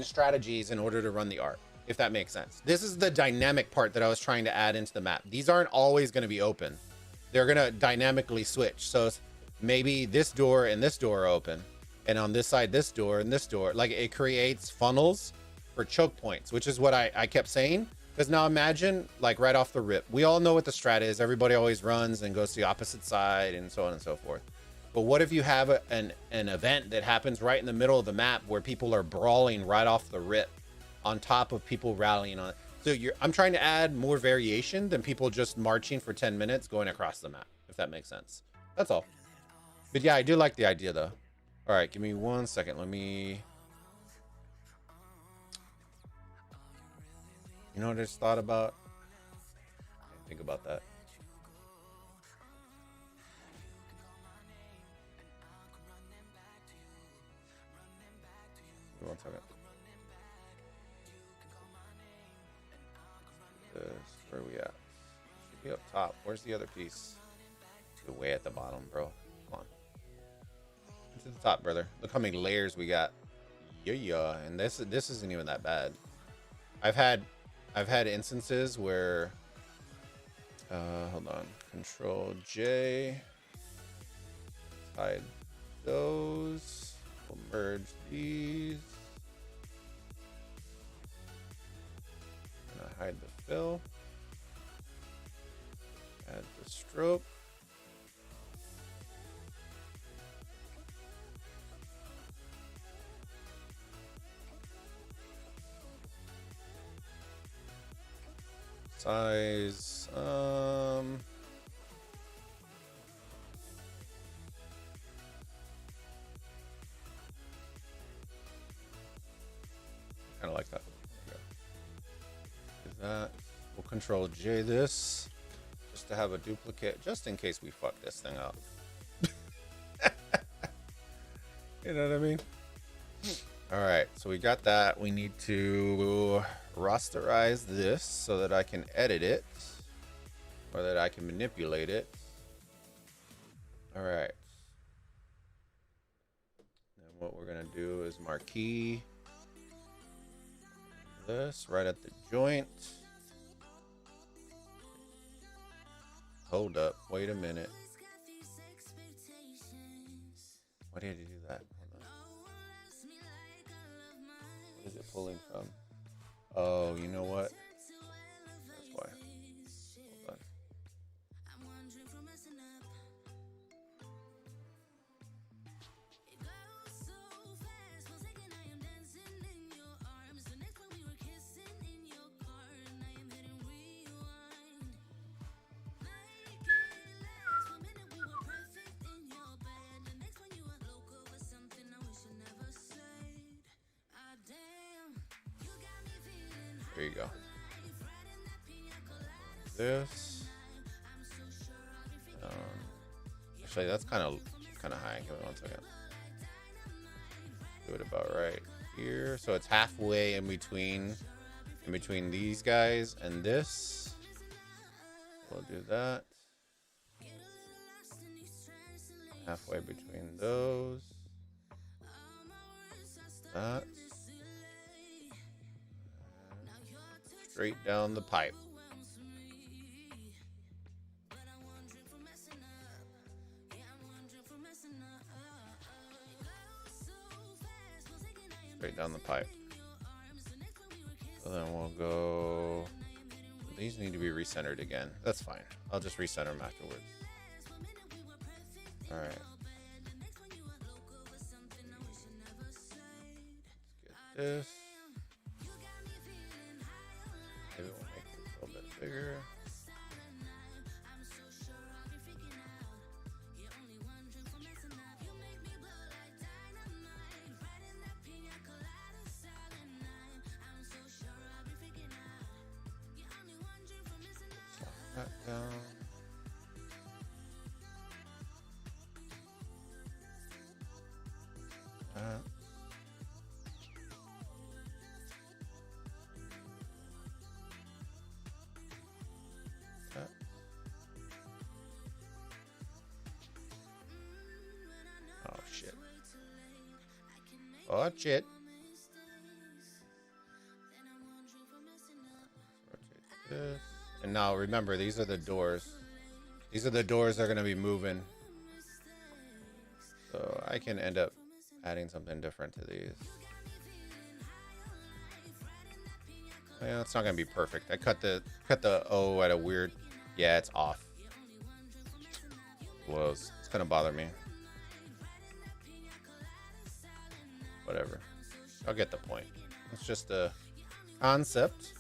strategies in order to run the arc, if that makes sense. This is the dynamic part that I was trying to add into the map. These aren't always going to be open. They're going to dynamically switch. So maybe this door and this door are open, and on this side, this door and this door. Like, it creates funnels for choke points, which is what I kept saying. Because now imagine, like, right off the rip, we all know what the strat is. Everybody always runs and goes to the opposite side and so on and so forth. But what if you have an event that happens right in the middle of the map where people are brawling right off the rip on top of people rallying on it? So I'm trying to add more variation than people just marching for 10 minutes going across the map, if that makes sense. That's all. But yeah, I do like the idea though. All right, give me 1 second. Let me... You know what I just thought about? Think about that. Give me 1 second. This, where are we at? Be up top. Where's the other piece? You're way at the bottom, bro. Come on. To the top, brother. Look how many layers we got. Yeah. And this isn't even that bad. I've had instances where hold on. Control J. Hide those. We'll merge these. I'm gonna hide the fill. Add the stroke. Size, kind of like that. Is that? We'll Control J this just to have a duplicate, just in case we fuck this thing up. You know what I mean? All right, so we got that. We need to rasterize this so that I can edit it or that I can manipulate it. All right. Then what we're gonna do is marquee this right at the joint. Hold up, wait a minute. Why did you do that? Hold on. What is it pulling from? Oh, you know what? That's why. Hold on. There you go. This. Actually, that's kind of high. Give me 1 second. Do it about right here. So it's halfway in between these guys and this. We'll do that. Halfway between those. That. Straight down the pipe. Straight down the pipe. So then we'll go. These need to be recentered again. That's fine. I'll just recenter them afterwards. All right. Let's get this. Maybe we'll make this a little bit bigger. Slide that down. That. Oh shit. Watch it. Rotate this. And now remember, these are the doors. These are the doors that are going to be moving. So I can end up adding something different to these. Yeah, it's not going to be perfect. I cut the O at a weird. Yeah, it's off. Blows. It's going to bother me. Whatever. I'll get the point. It's just a concept.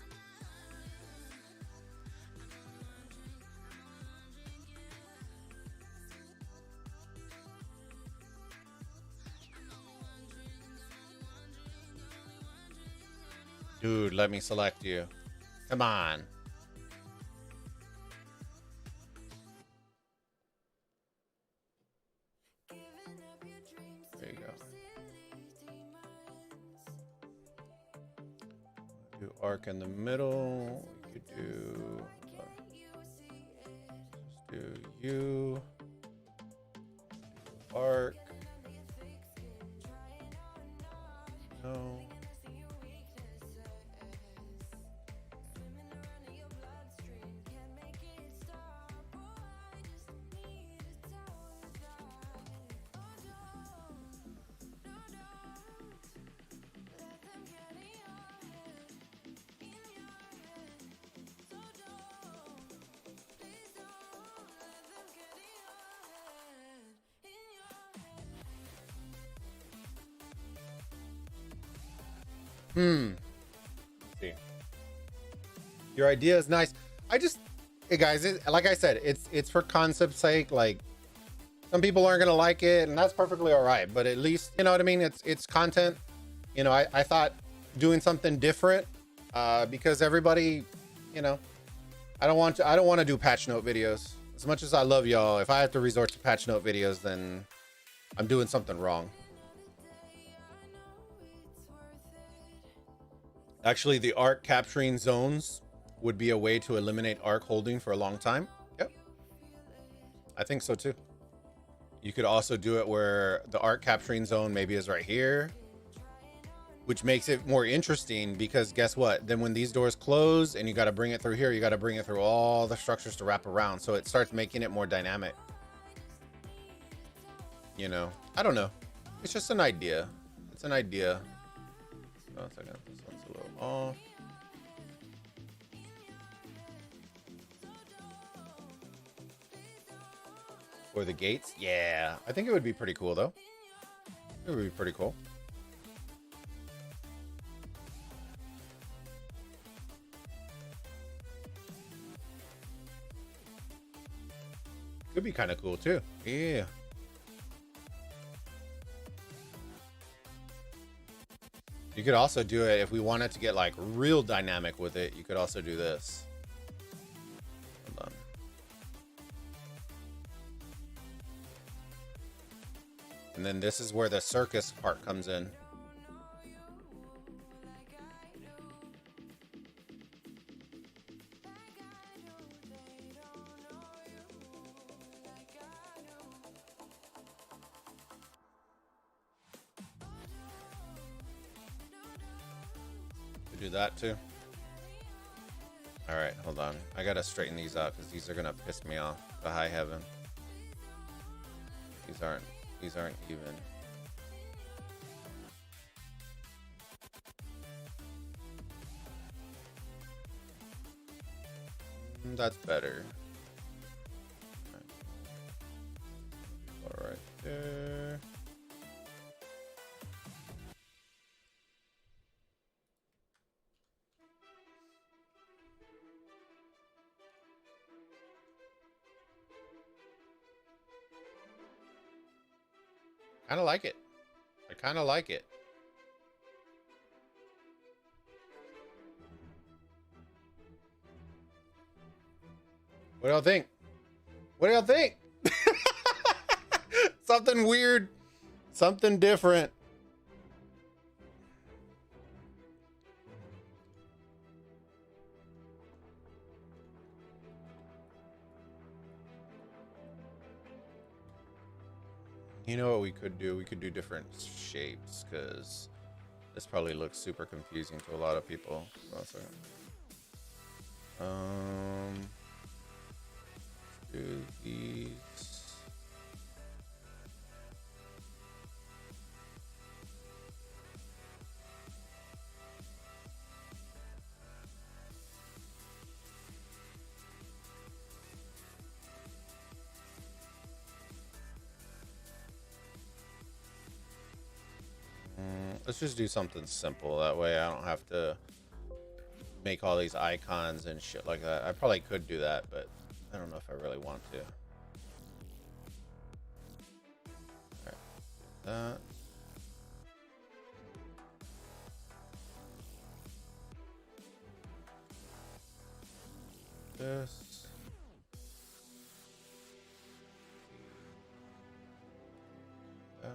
Dude, let me select you. Come on. There you go. Do arc in the middle. We could do. You. Arc. No. Let's see. Your idea is nice. Hey guys, like I said, it's for concept's sake. Like, some people aren't gonna like it, and that's perfectly all right. But at least, you know what I mean. It's content. You know, I thought doing something different, because everybody, you know, I don't want to do patch note videos. As much as I love y'all, if I have to resort to patch note videos, then I'm doing something wrong. Actually, the arc capturing zones would be a way to eliminate arc holding for a long time. Yep. I think so too. You could also do it where the arc capturing zone maybe is right here, which makes it more interesting, because guess what? Then when these doors close and you got to bring it through here, you got to bring it through all the structures to wrap around. So it starts making it more dynamic. You know, I don't know. It's just an idea. It's an idea. Oh, a second. This one's a little off. Or the gates? Yeah. I think it would be pretty cool, though. It would be pretty cool. Could be kind of cool, too. Yeah. You could also do it if we wanted to get like real dynamic with it. You could also do this. Hold on. And then this is where the circus part comes in. Do that too. All right, hold on. I gotta straighten these out because these are gonna piss me off. The high heaven. These aren't even. That's better. All right there. Kind of like it. I kind of like it. What do y'all think? What do y'all think? Something weird. Something different. You know what we could do? We could do different shapes, because this probably looks super confusing to a lot of people. Oh, sorry. Do these. Let's just do something simple. That way I don't have to make all these icons and shit like that. I probably could do that, but I don't know if I really want to. All right. That. This. That.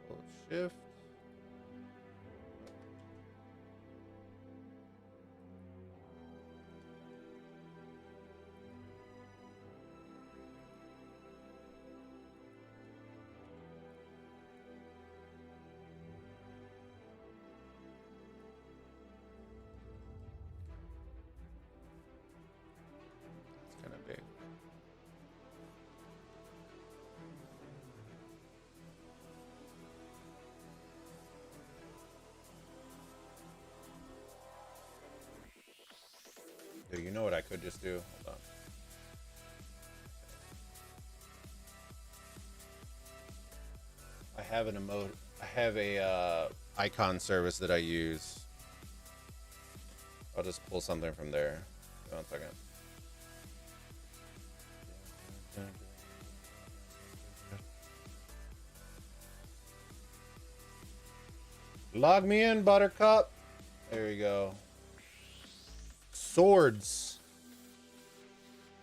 Hold shift. Actually, you know what I could just do? Hold on. I have an emote. I have a icon service that I use. I'll just pull something from there. Hold on a second. Log me in, Buttercup. There we go. Swords.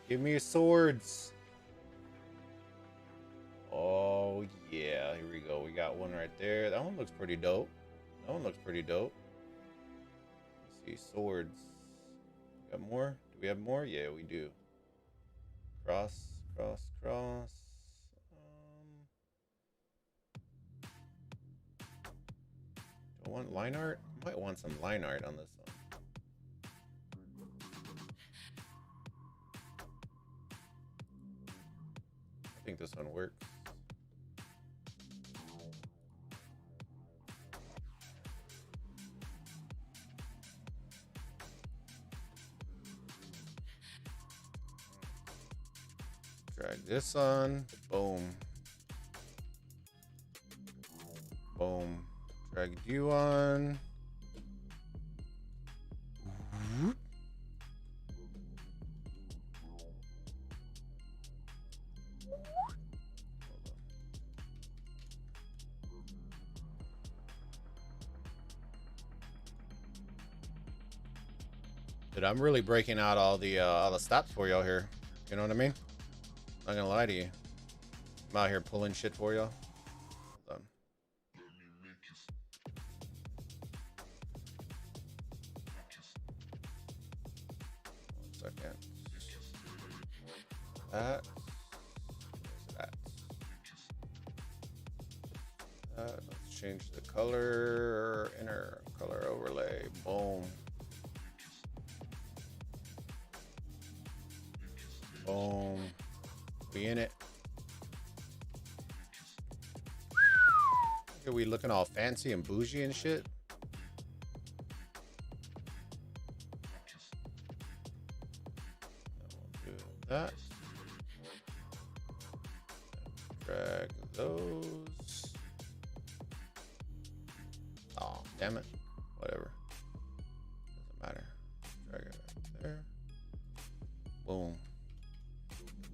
Give me your swords. Oh, yeah. Here we go. We got one right there. That one looks pretty dope. That one looks pretty dope. Let's see. Swords. Got more? Do we have more? Yeah, we do. Cross, cross, cross. Do I want line art? I might want some line art on this one. I think this one works. Drag this on. Boom. Boom. Drag you on. Dude, I'm really breaking out all the stops for y'all here. You know what I mean? Not gonna lie to you. I'm out here pulling shit for y'all. Hold on. One second. That. That. Let's change the color. Inner color overlay. Boom. Boom. We in it. Look at we looking all fancy and bougie and shit. We'll do that. Drag those. Oh, damn it. Whatever. Doesn't matter. Drag it right there. Boom.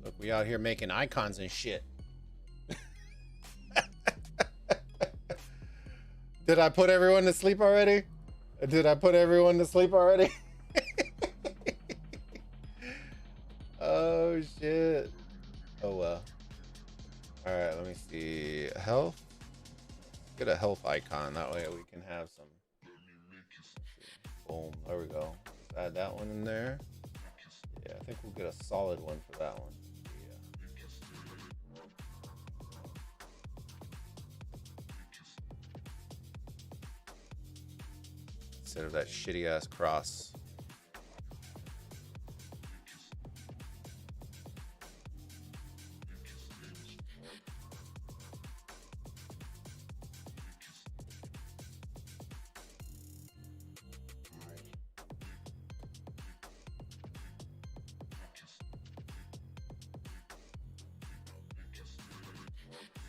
Look, we out here making icons and shit. Did I put everyone to sleep already? Did I put everyone to sleep already? Oh, shit. Oh, well. All right, let me see. Health. Get a health icon. That way we can have some. Boom. There we go. Let's add that one in there. Yeah, I think we'll get a solid one for that one. Instead of that shitty ass cross.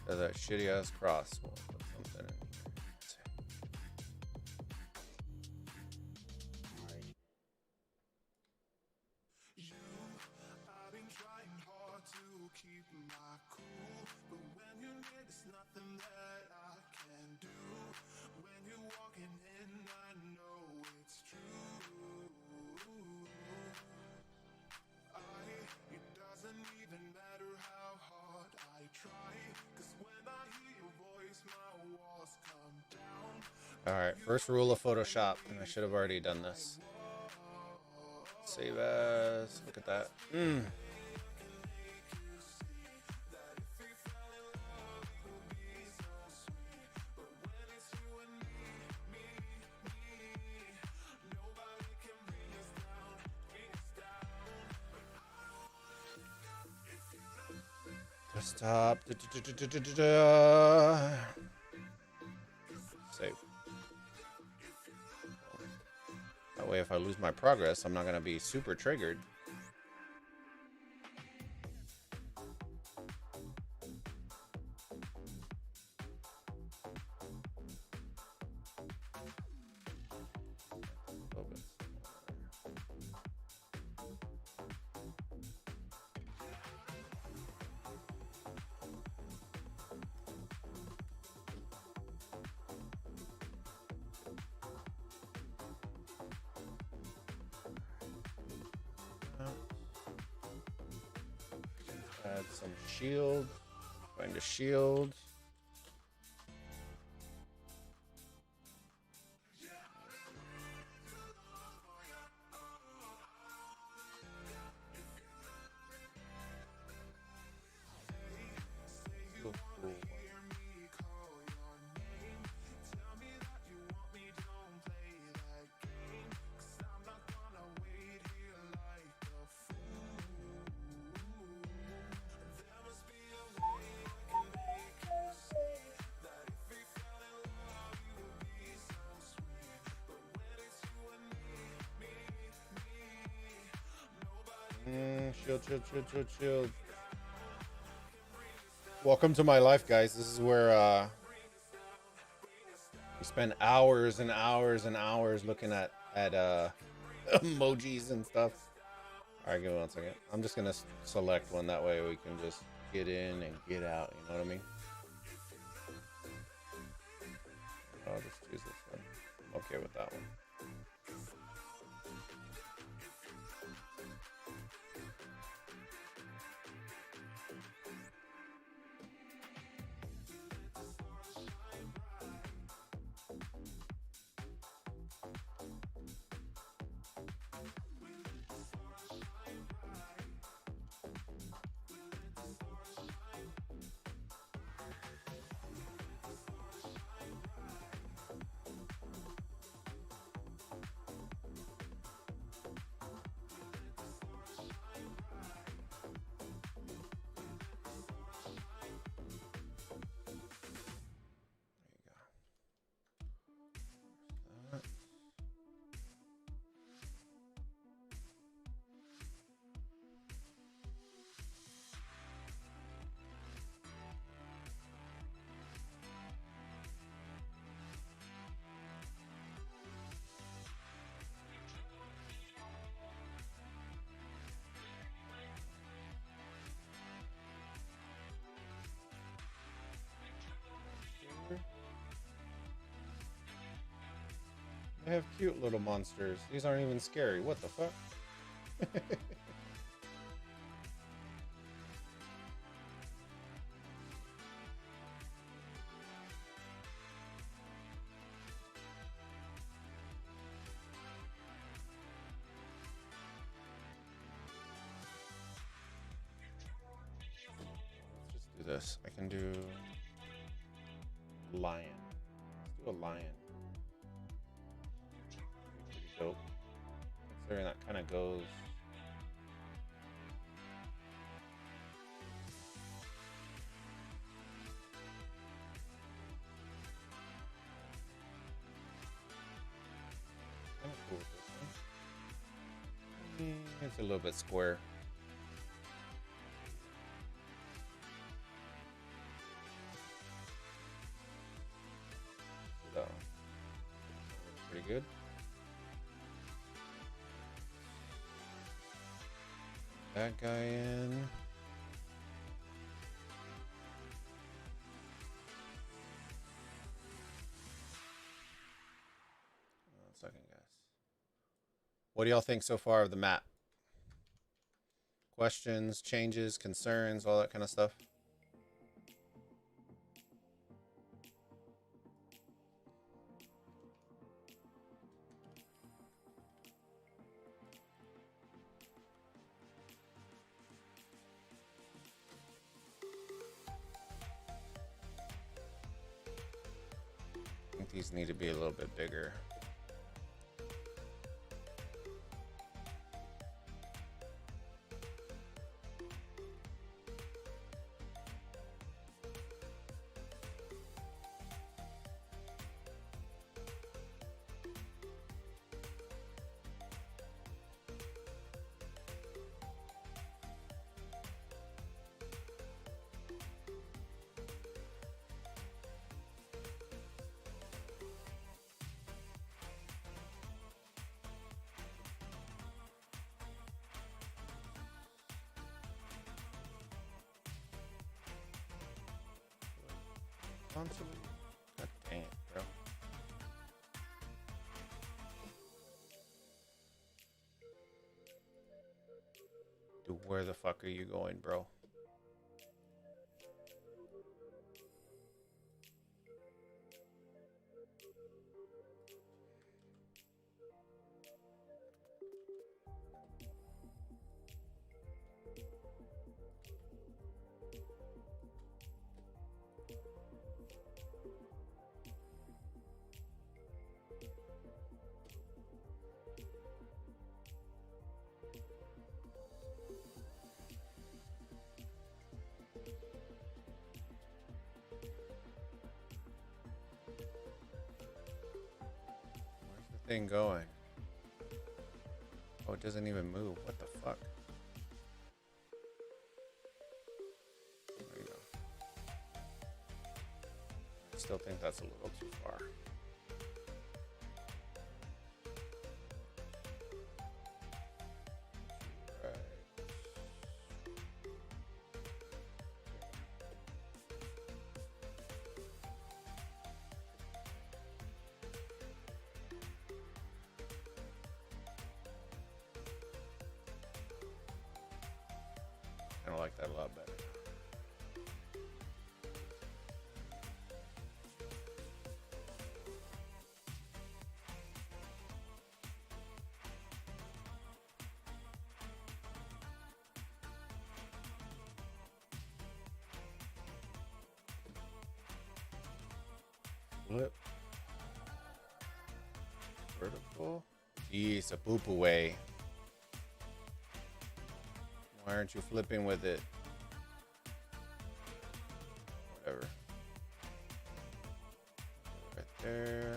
Instead of that shitty ass cross. We'll put something in here. Alright, first rule of Photoshop, and I should have already done this. Save as. Look at that. Desktop. Save. That way, if I lose my progress, I'm not going to be super triggered. Add some shield. Find a shield. Shield. Welcome to my life, guys. This is where we spend hours and hours and hours looking at emojis and stuff. All right, give me 1 second. I'm just gonna select one, that way we can just get in and get out. You know what I mean? I'll just choose this one. I'm okay with that one. They have cute little monsters. These aren't even scary. What the fuck? Let's just do this. I can do lion. Let's do a lion. Pretty dope. Considering that kind of goes. Kind of cool with this one. It's a little bit square. So, pretty good. That guy in. 1 second, guys. What do y'all think so far of the map? Questions, changes, concerns, all that kind of stuff? I think these need to be a little bit bigger. Responsibly. God damn, bro. Dude, where the fuck are you going, bro? Where's the thing going? Oh, it doesn't even move. What the fuck? There you go. I still think that's a little too far. Right. I like that a lot better. Flip. Vertical. Jeez, a poop away. Why aren't you flipping with it? Whatever. Right there.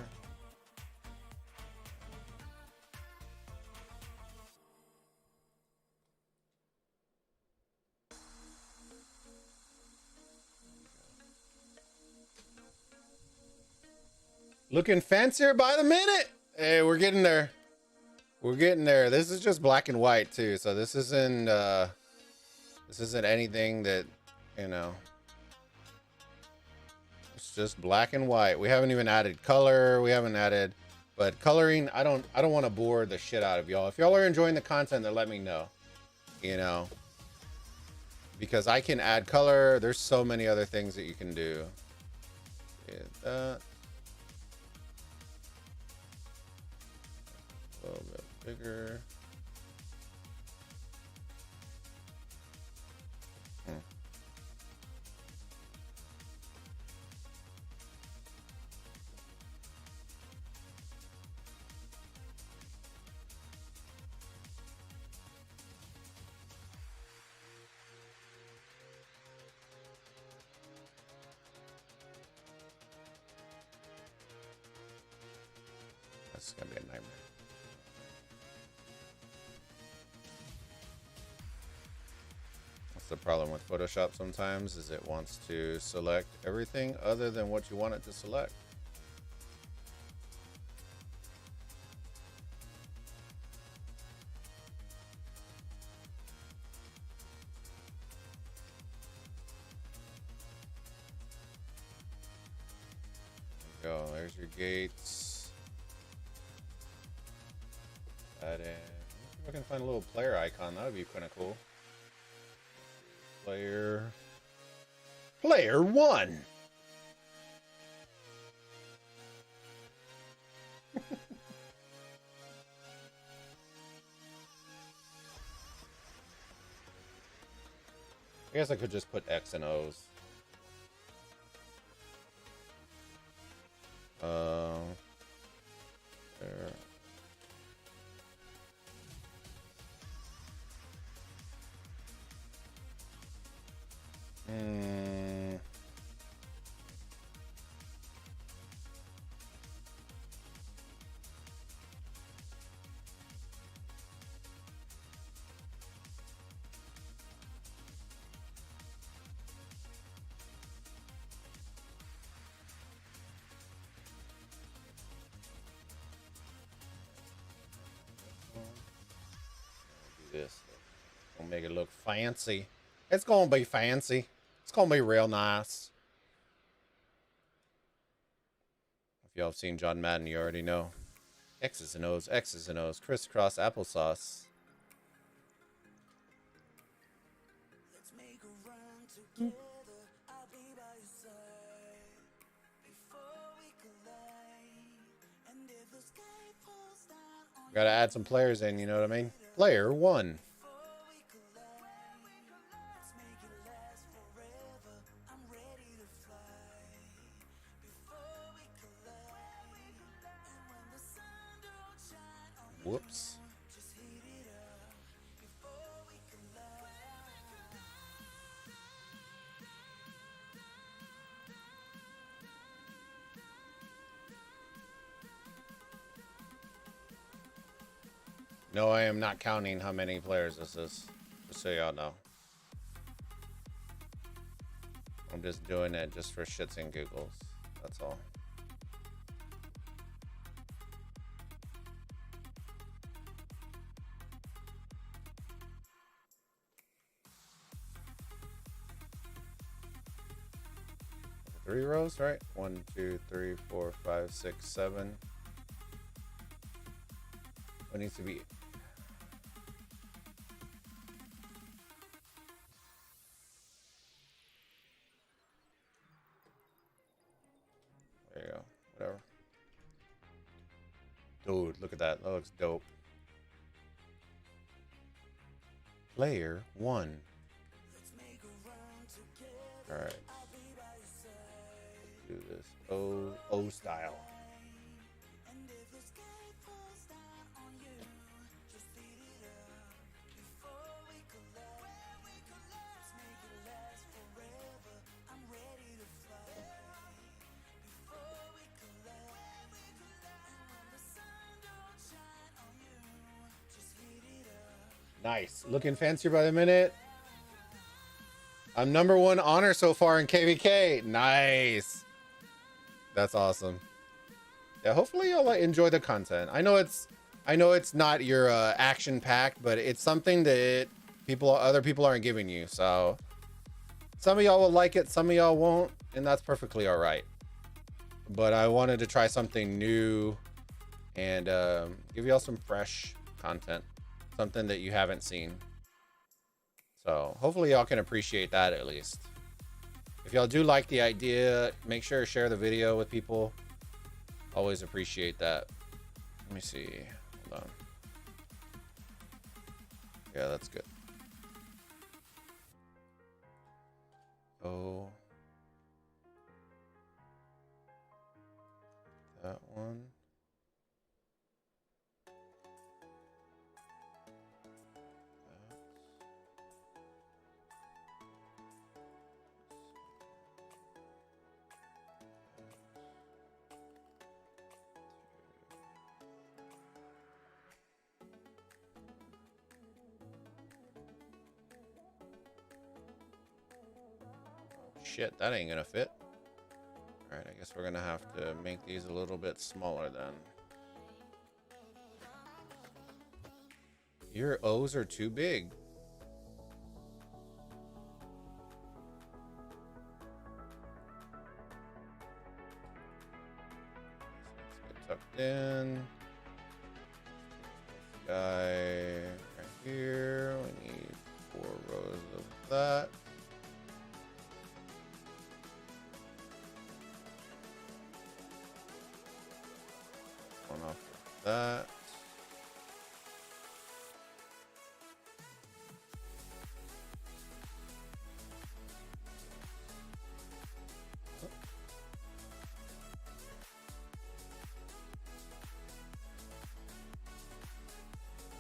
Looking fancier by the minute. Hey, we're getting there. We're getting there. This is just black and white too, so this isn't anything that, you know. It's just black and white. We haven't even added color. We haven't added, but coloring, I don't want to bore the shit out of y'all. If y'all are enjoying the content, then let me know. You know, because I can add color. There's so many other things that you can do. Get that. A little bit bigger. That's gonna be a nightmare. That's the problem with Photoshop sometimes, is it wants to select everything other than what you want it to select. There you go, there's your gates. That in. If I can find a little player icon, that would be kind of cool. Player 1. I guess I could just put X and O's. There. This. Gonna make it look fancy. It's gonna be fancy. It's gonna be real nice. y'all have seen John Madden, you already know. X's and O's, X's and O's, crisscross applesauce. Let's make a run together. I'll be by your side before we collide. And if the sky falls down on Gotta add some players in, you know what I mean? Player 1. before we collide, let's make it last forever. I'm ready to fly before we collide. And when the sun don't shine on you, Whoops. just heat it up before we collide. No, I am not counting how many players this is. Just so y'all know. I'm just doing it just for shits and giggles. That's all. Three rows, right? 1, 2, 3, 4, 5, 6, 7. What needs to be? There you go. Whatever. Dude, look at that. That looks dope. Player 1. Let's make a run together. All right. I'll be by your side. Do this. O style. And if the sky falls down on you, just heat it up before we collide. Let's make it last forever. I'm ready to fly before we collide. And when the sun don't shine on you, just heat it up. Nice. Looking fancier by the minute. I'm #1 honor so far in KVK. Nice. That's awesome. Yeah, hopefully you'll enjoy the content. I know it's not your action packed, but it's something that other people aren't giving you. So some of y'all will like it, some of y'all won't, and that's perfectly all right. But I wanted to try something new and give y'all some fresh content, something that you haven't seen. So hopefully y'all can appreciate that at least. If y'all do like the idea, make sure to share the video with people. Always appreciate that. Let me see. Hold on. Yeah, that's good. Oh. That one. Shit, that ain't gonna fit. All right, I guess we're gonna have to make these a little bit smaller then. Your O's are too big. Let's get tucked in. Guy right here. We need 4 rows of that. One off of that.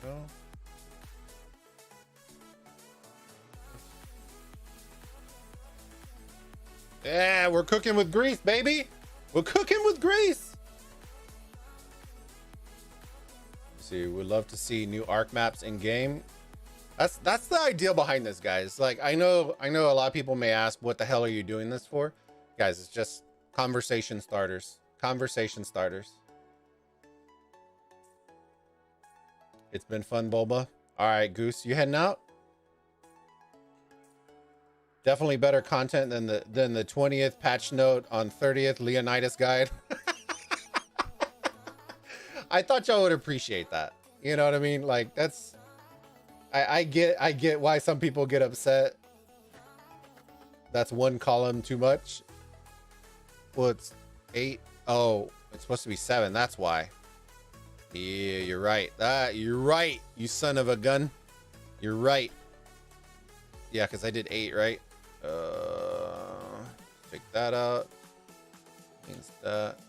Go. Yeah, we're cooking with grease, baby. We're cooking with grease. See, we'd love to see new Ark maps in game. That's the idea behind this, guys. Like, I know a lot of people may ask, what the hell are you doing this for? Guys, it's just conversation starters. Conversation starters. It's been fun, Bulba. All right, Goose, you heading out? Definitely better content than the 20th patch note on 30th Leonidas guide. I thought y'all would appreciate that. You know what I mean? Like that's I get why some people get upset. That's one column too much. Well, it's 8. Oh, it's supposed to be 7. That's why. Yeah, you're right. You're right, you son of a gun. You're right. Yeah, because I did 8, right? Take that out. Means that.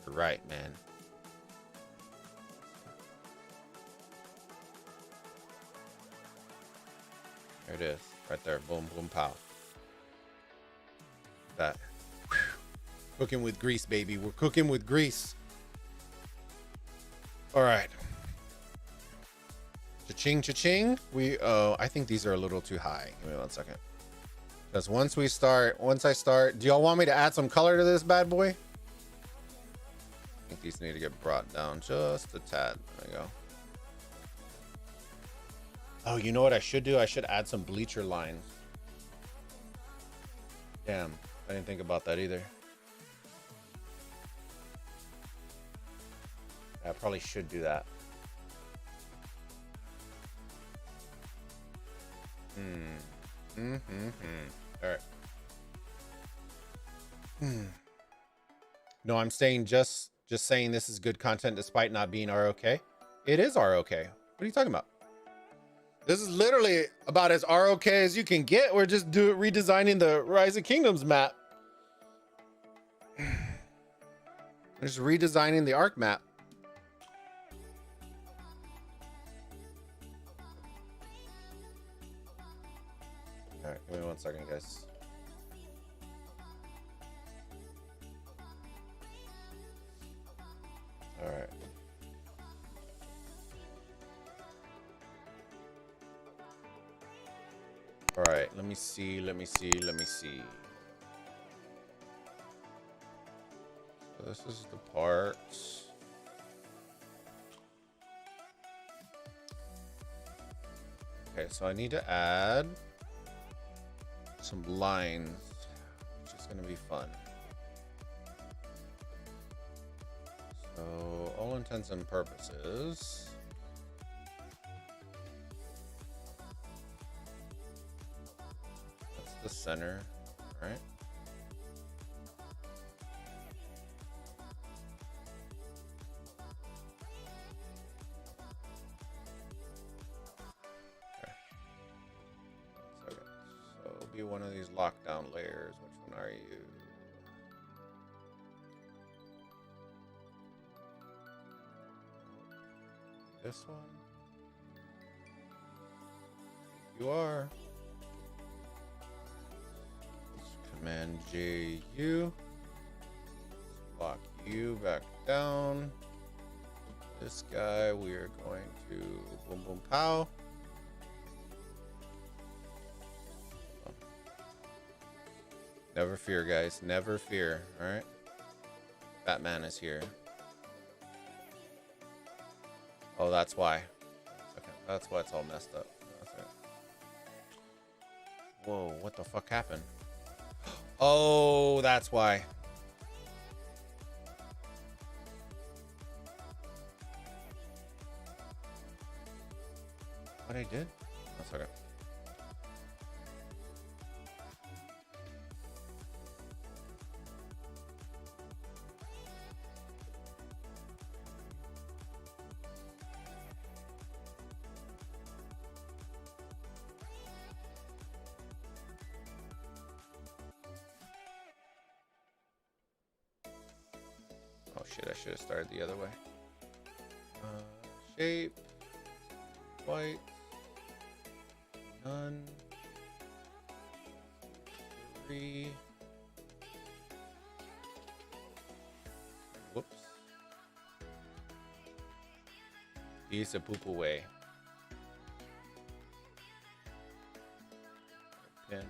You're right, man. There it is. Right there. Boom, boom, pow. That. Whew. Cooking with grease, baby. We're cooking with grease. All right. Cha-ching, cha-ching. I think these are a little too high. Give me 1 second. Because once I start, do y'all want me to add some color to this bad boy? I think these need to get brought down just a tad. There we go. Oh, you know what I should do? I should add some bleacher lines. Damn, I didn't think about that either. I probably should do that. All right. No, I'm saying just saying this is good content despite not being ROK. It is ROK. What are you talking about? This is literally about as ROK as you can get. We're just redesigning the Rise of Kingdoms map. We're just redesigning the Ark map. All right, give me 1 second, guys. All right. All right, let me see. So this is the part. Okay, so I need to add some lines, which is going to be fun. So, all intents and purposes, that's the center, right? One of these lockdown layers. Which one are you? This one? You are. Command J U. Lock you back down. This guy we are going to boom boom pow. Never fear, guys. Never fear. All right. Batman is here. Oh, that's why. Okay, that's why it's all messed up. That's it. Whoa, what the fuck happened? Oh, that's why. What I did? That's okay. Oh shit, I should have started the other way. Shape. White. None. 3. Whoops. He's a poop away. Pin.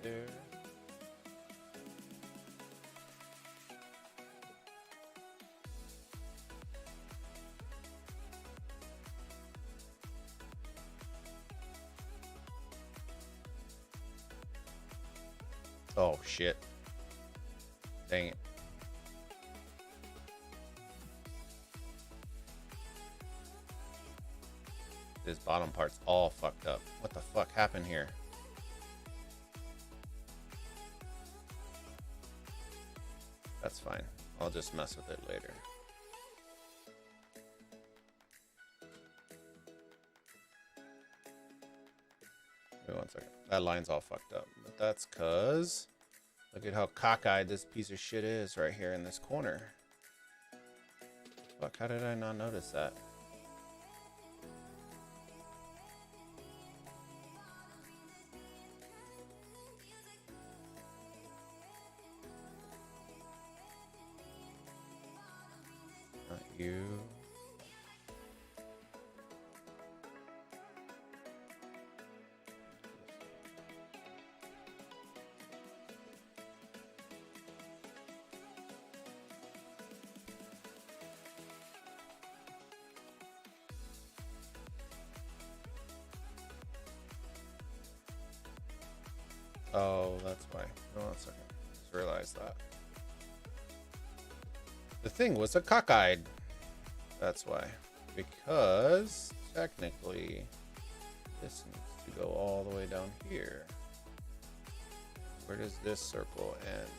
There. Oh, shit. Dang it. This bottom part's all fucked up. What the fuck happened here? That's fine. I'll just mess with it later. Wait 1 second. That line's all fucked up. But that's cause look at how cockeyed this piece of shit is right here in this corner. Fuck, how did I not notice that? Not you. Oh, that's why. Hold on a second. Just realized that. The thing was a cockeyed. That's why. Because technically this needs to go all the way down here. Where does this circle end?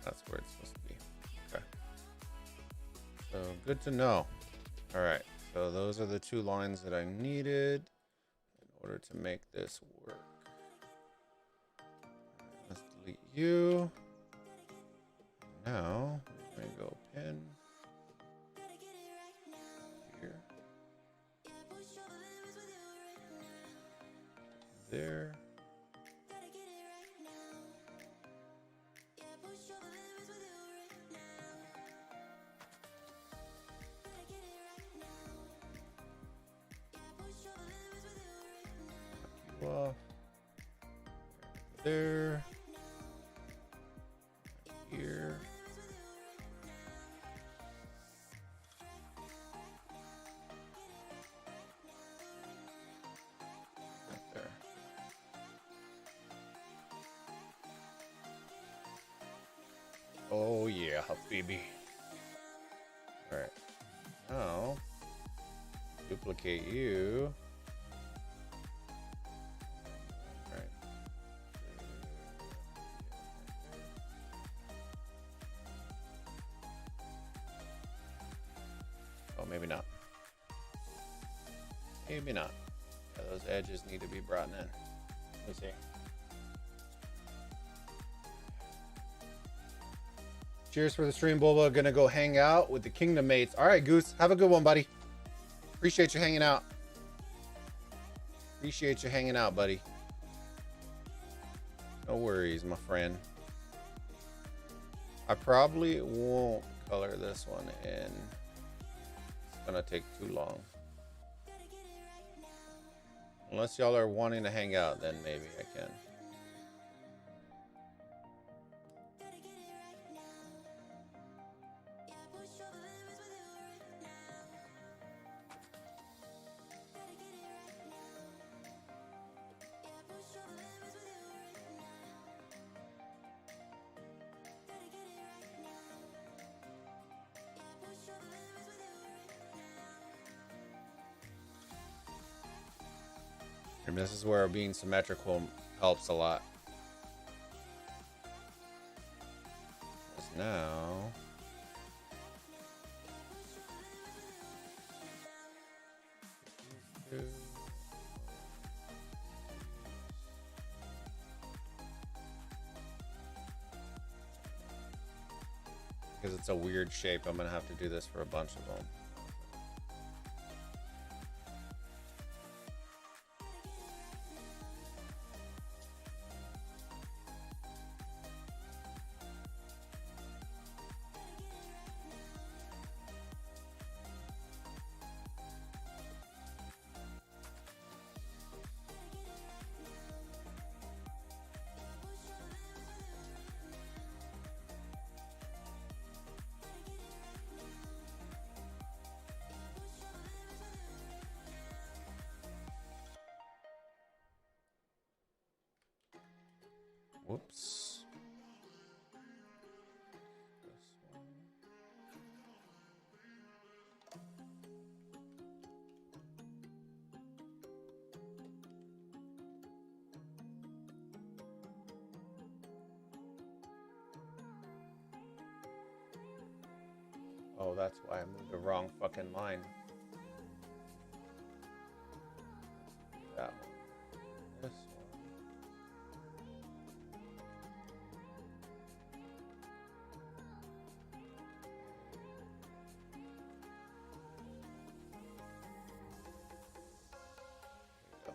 That's where it's supposed to be. Okay. So good to know. All right. So those are the two lines that I needed in order to make this work. Let's delete you. Now we're going to go pin here. There. Off. There. Here. Right there. Oh yeah, baby. All right. Now duplicate you. Maybe not. Maybe not. Yeah, those edges need to be brought in. Let me see. Cheers for the stream, Bulba. Gonna go hang out with the Kingdom mates. All right, Goose. Have a good one, buddy. Appreciate you hanging out. Appreciate you hanging out, buddy. No worries, my friend. I probably won't color this one in. Gonna take too long. Unless y'all are wanting to hang out, then maybe I can. And this is where being symmetrical helps a lot. Because now because it's a weird shape, I'm gonna have to do this for a bunch of them. Whoops. Oh, that's why I moved the wrong fucking line. That one. This one. There we go.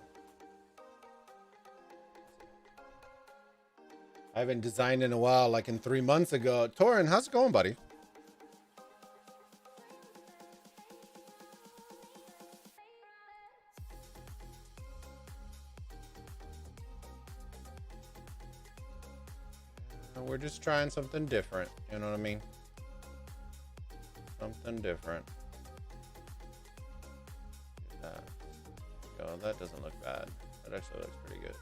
I haven't designed in a while, like in 3 months ago. Torin, how's it going, buddy? We're just trying something different. You know what I mean? Something different. That. Oh, that doesn't look bad. That actually looks pretty good.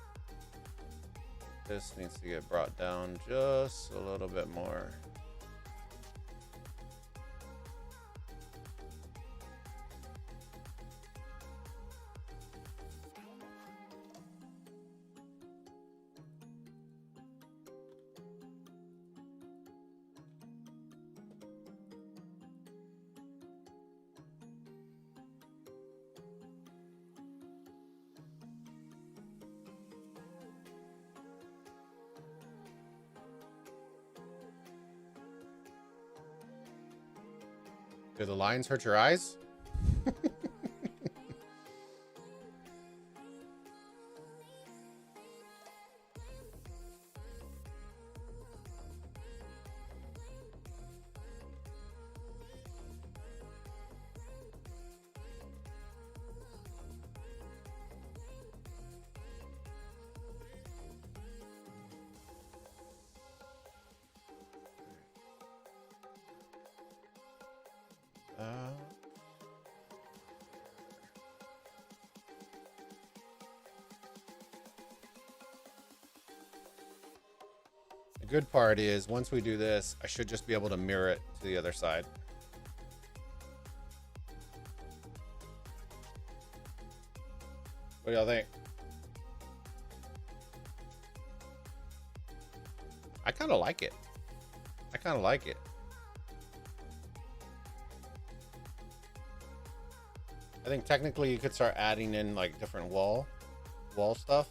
This needs to get brought down just a little bit more. Do the lines hurt your eyes? The good part is once we do this, I should just be able to mirror it to the other side. What do y'all think? I kind of like it. I kind of like it. I think technically you could start adding in like different wall stuff.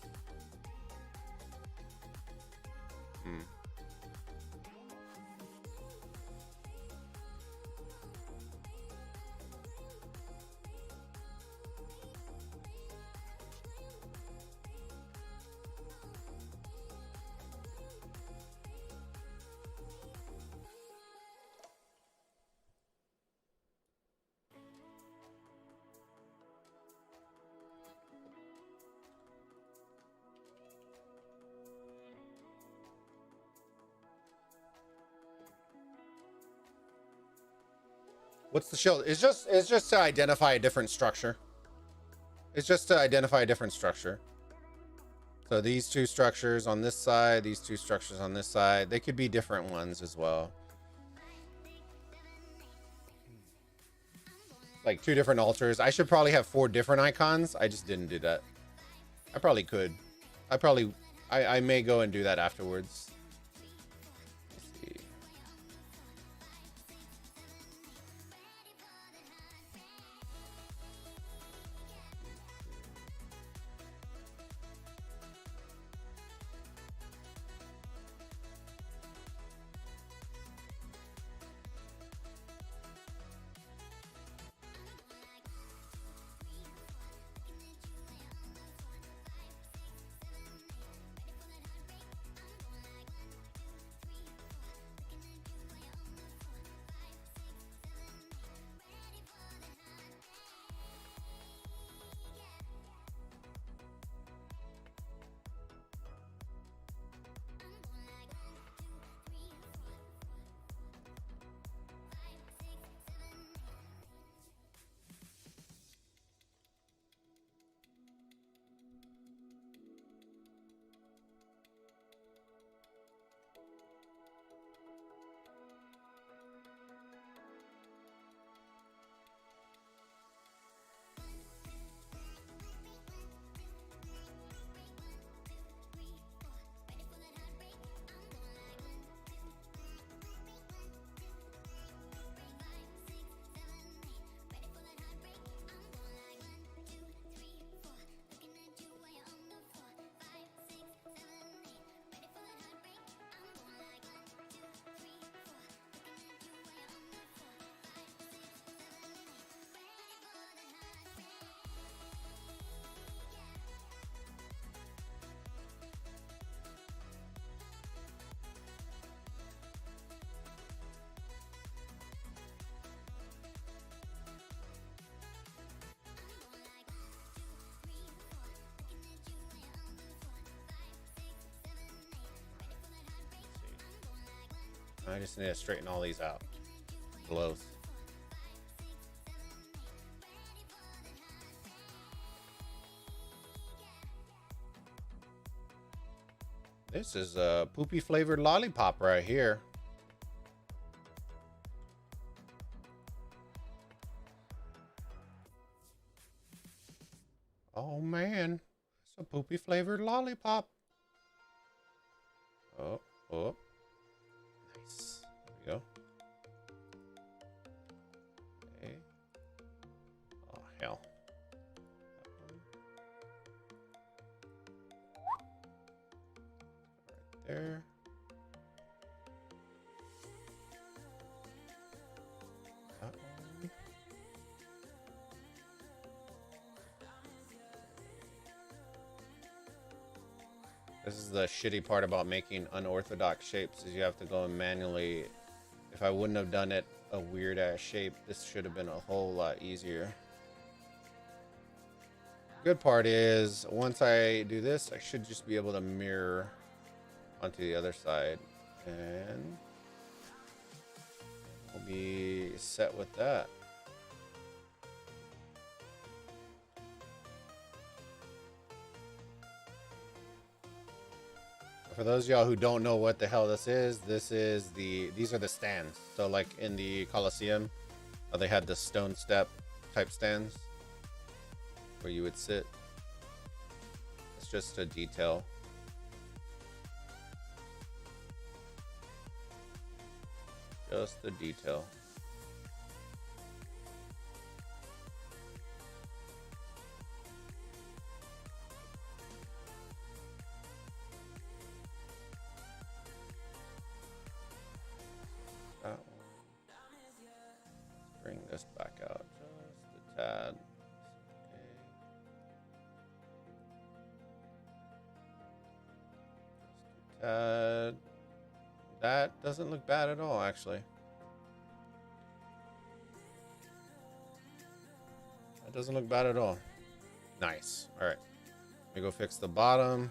What's the shield? It's just to identify a different structure. It's just to identify a different structure. So these two structures on this side, these two structures on this side, they could be different ones as well. Like 2 different altars. I should probably have 4 different icons. I just didn't do that. I probably could. I may go and do that afterwards. Let's see. I just need to straighten all these out. Close. This is a poopy flavored lollipop right here. Oh man, it's a poopy flavored lollipop. Oh, oh. Nice. There we go. Okay. Oh, hell. Right there. That one. This is the shitty part about making unorthodox shapes, is you have to go and manually. If I wouldn't have done it a weird ass shape, this should have been a whole lot easier. Good part is once I do this, I should just be able to mirror onto the other side, and we'll be set with that. For those of y'all who don't know what the hell this is these are the stands. So like in the Colosseum, they had the stone step type stands where you would sit. It's just a detail. Just a detail. That one. Let's bring this back out just a tad. Just a tad. That doesn't look bad at all, actually. That doesn't look bad at all. Nice. All right. Let me go fix the bottom.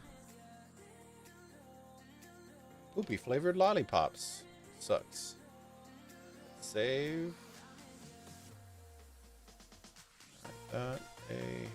Poopy flavored lollipops. Sucks. Save. Like that. A.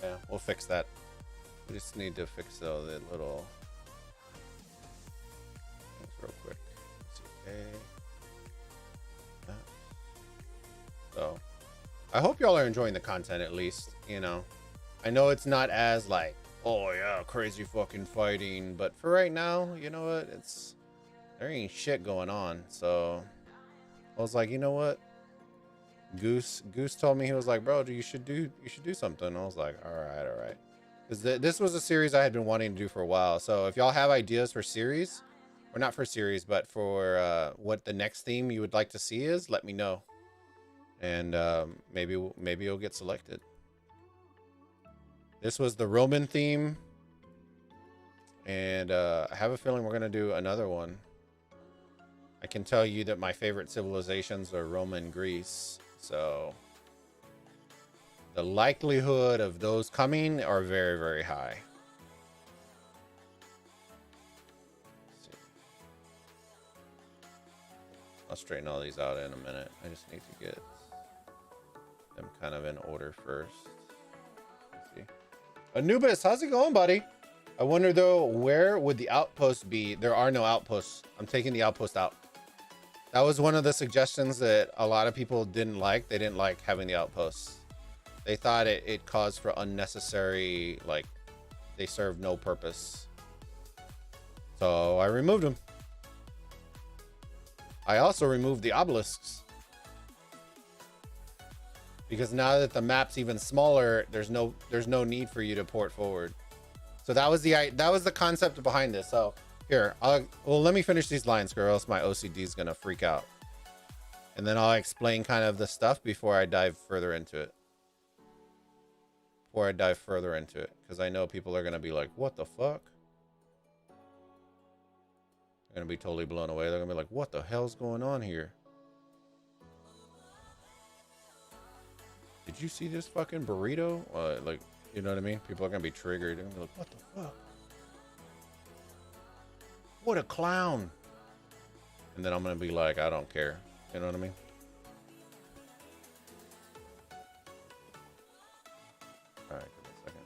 Yeah, we'll fix that. We just need to fix all the little things real quick. Let's see. That. So, I hope y'all are enjoying the content at least. You know, I know it's not as like, oh yeah, crazy fucking fighting, but for right now, you know what? There ain't shit going on. So I was like, you know what? Goose told me, he was like, bro, you should do something. I was like, all right, because this was a series I had been wanting to do for a while. So if y'all have ideas for series, or not for series, but for what the next theme you would like to see is, let me know, and maybe you'll get selected. This was the Roman theme, and I have a feeling we're gonna do another one. I can tell you that my favorite civilizations are Rome and Greece. So the likelihood of those coming are very, very high. Let's see. I'll straighten all these out in a minute. I just need to get them kind of in order first. Let's see. Anubis, how's it going, buddy? I wonder though, where would the outpost be? There are no outposts. I'm taking the outpost out. That was one of the suggestions that a lot of people didn't like. They didn't like having the outposts. They thought it caused for unnecessary, like, they served no purpose. So I removed them. I also removed the obelisks, because now that the map's even smaller, there's no need for you to port forward. So that was the concept behind this. So here, well, let me finish these lines, or else my OCD is gonna freak out. And then I'll explain kind of the stuff before I dive further into it. before I dive further into it, because I know people are going to be like, what the fuck? They're going to be totally blown away. They're going to be like, what the hell's going on here? Did you see this fucking burrito? Like, you know what I mean? People are going to be triggered. They're going to be like, what the fuck? What a clown. And then I'm going to be like, I don't care. You know what I mean? All right, give me a second.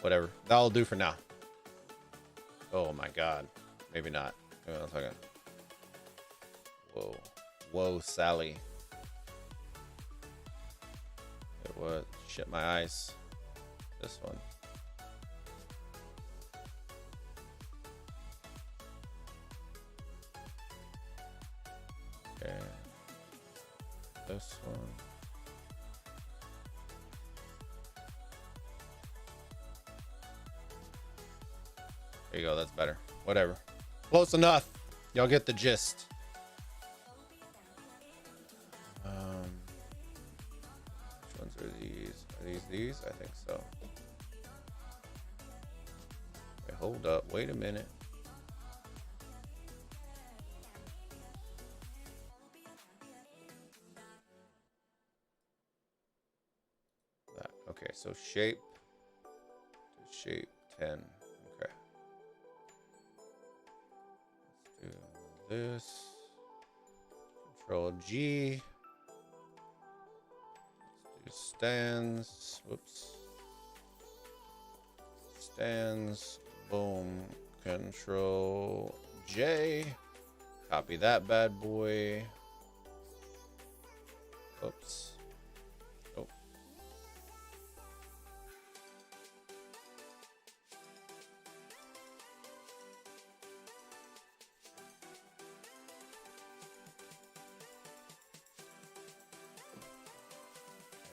Whatever. That'll do for now. Oh my God. Maybe not. Give me a second. Whoa. Whoa, Sally. It was shit my eyes. This one. Okay. This one. There you go. That's better. Whatever. Close enough. Y'all get the gist. Which ones are these? Are these? I think so. Okay, hold up. Wait a minute. That. Okay, so shape. Shape 10. Okay. Let's do this. Control G. Let's do stands. Whoops. Stands. Boom. Control J. Copy that bad boy. Oops. Oh.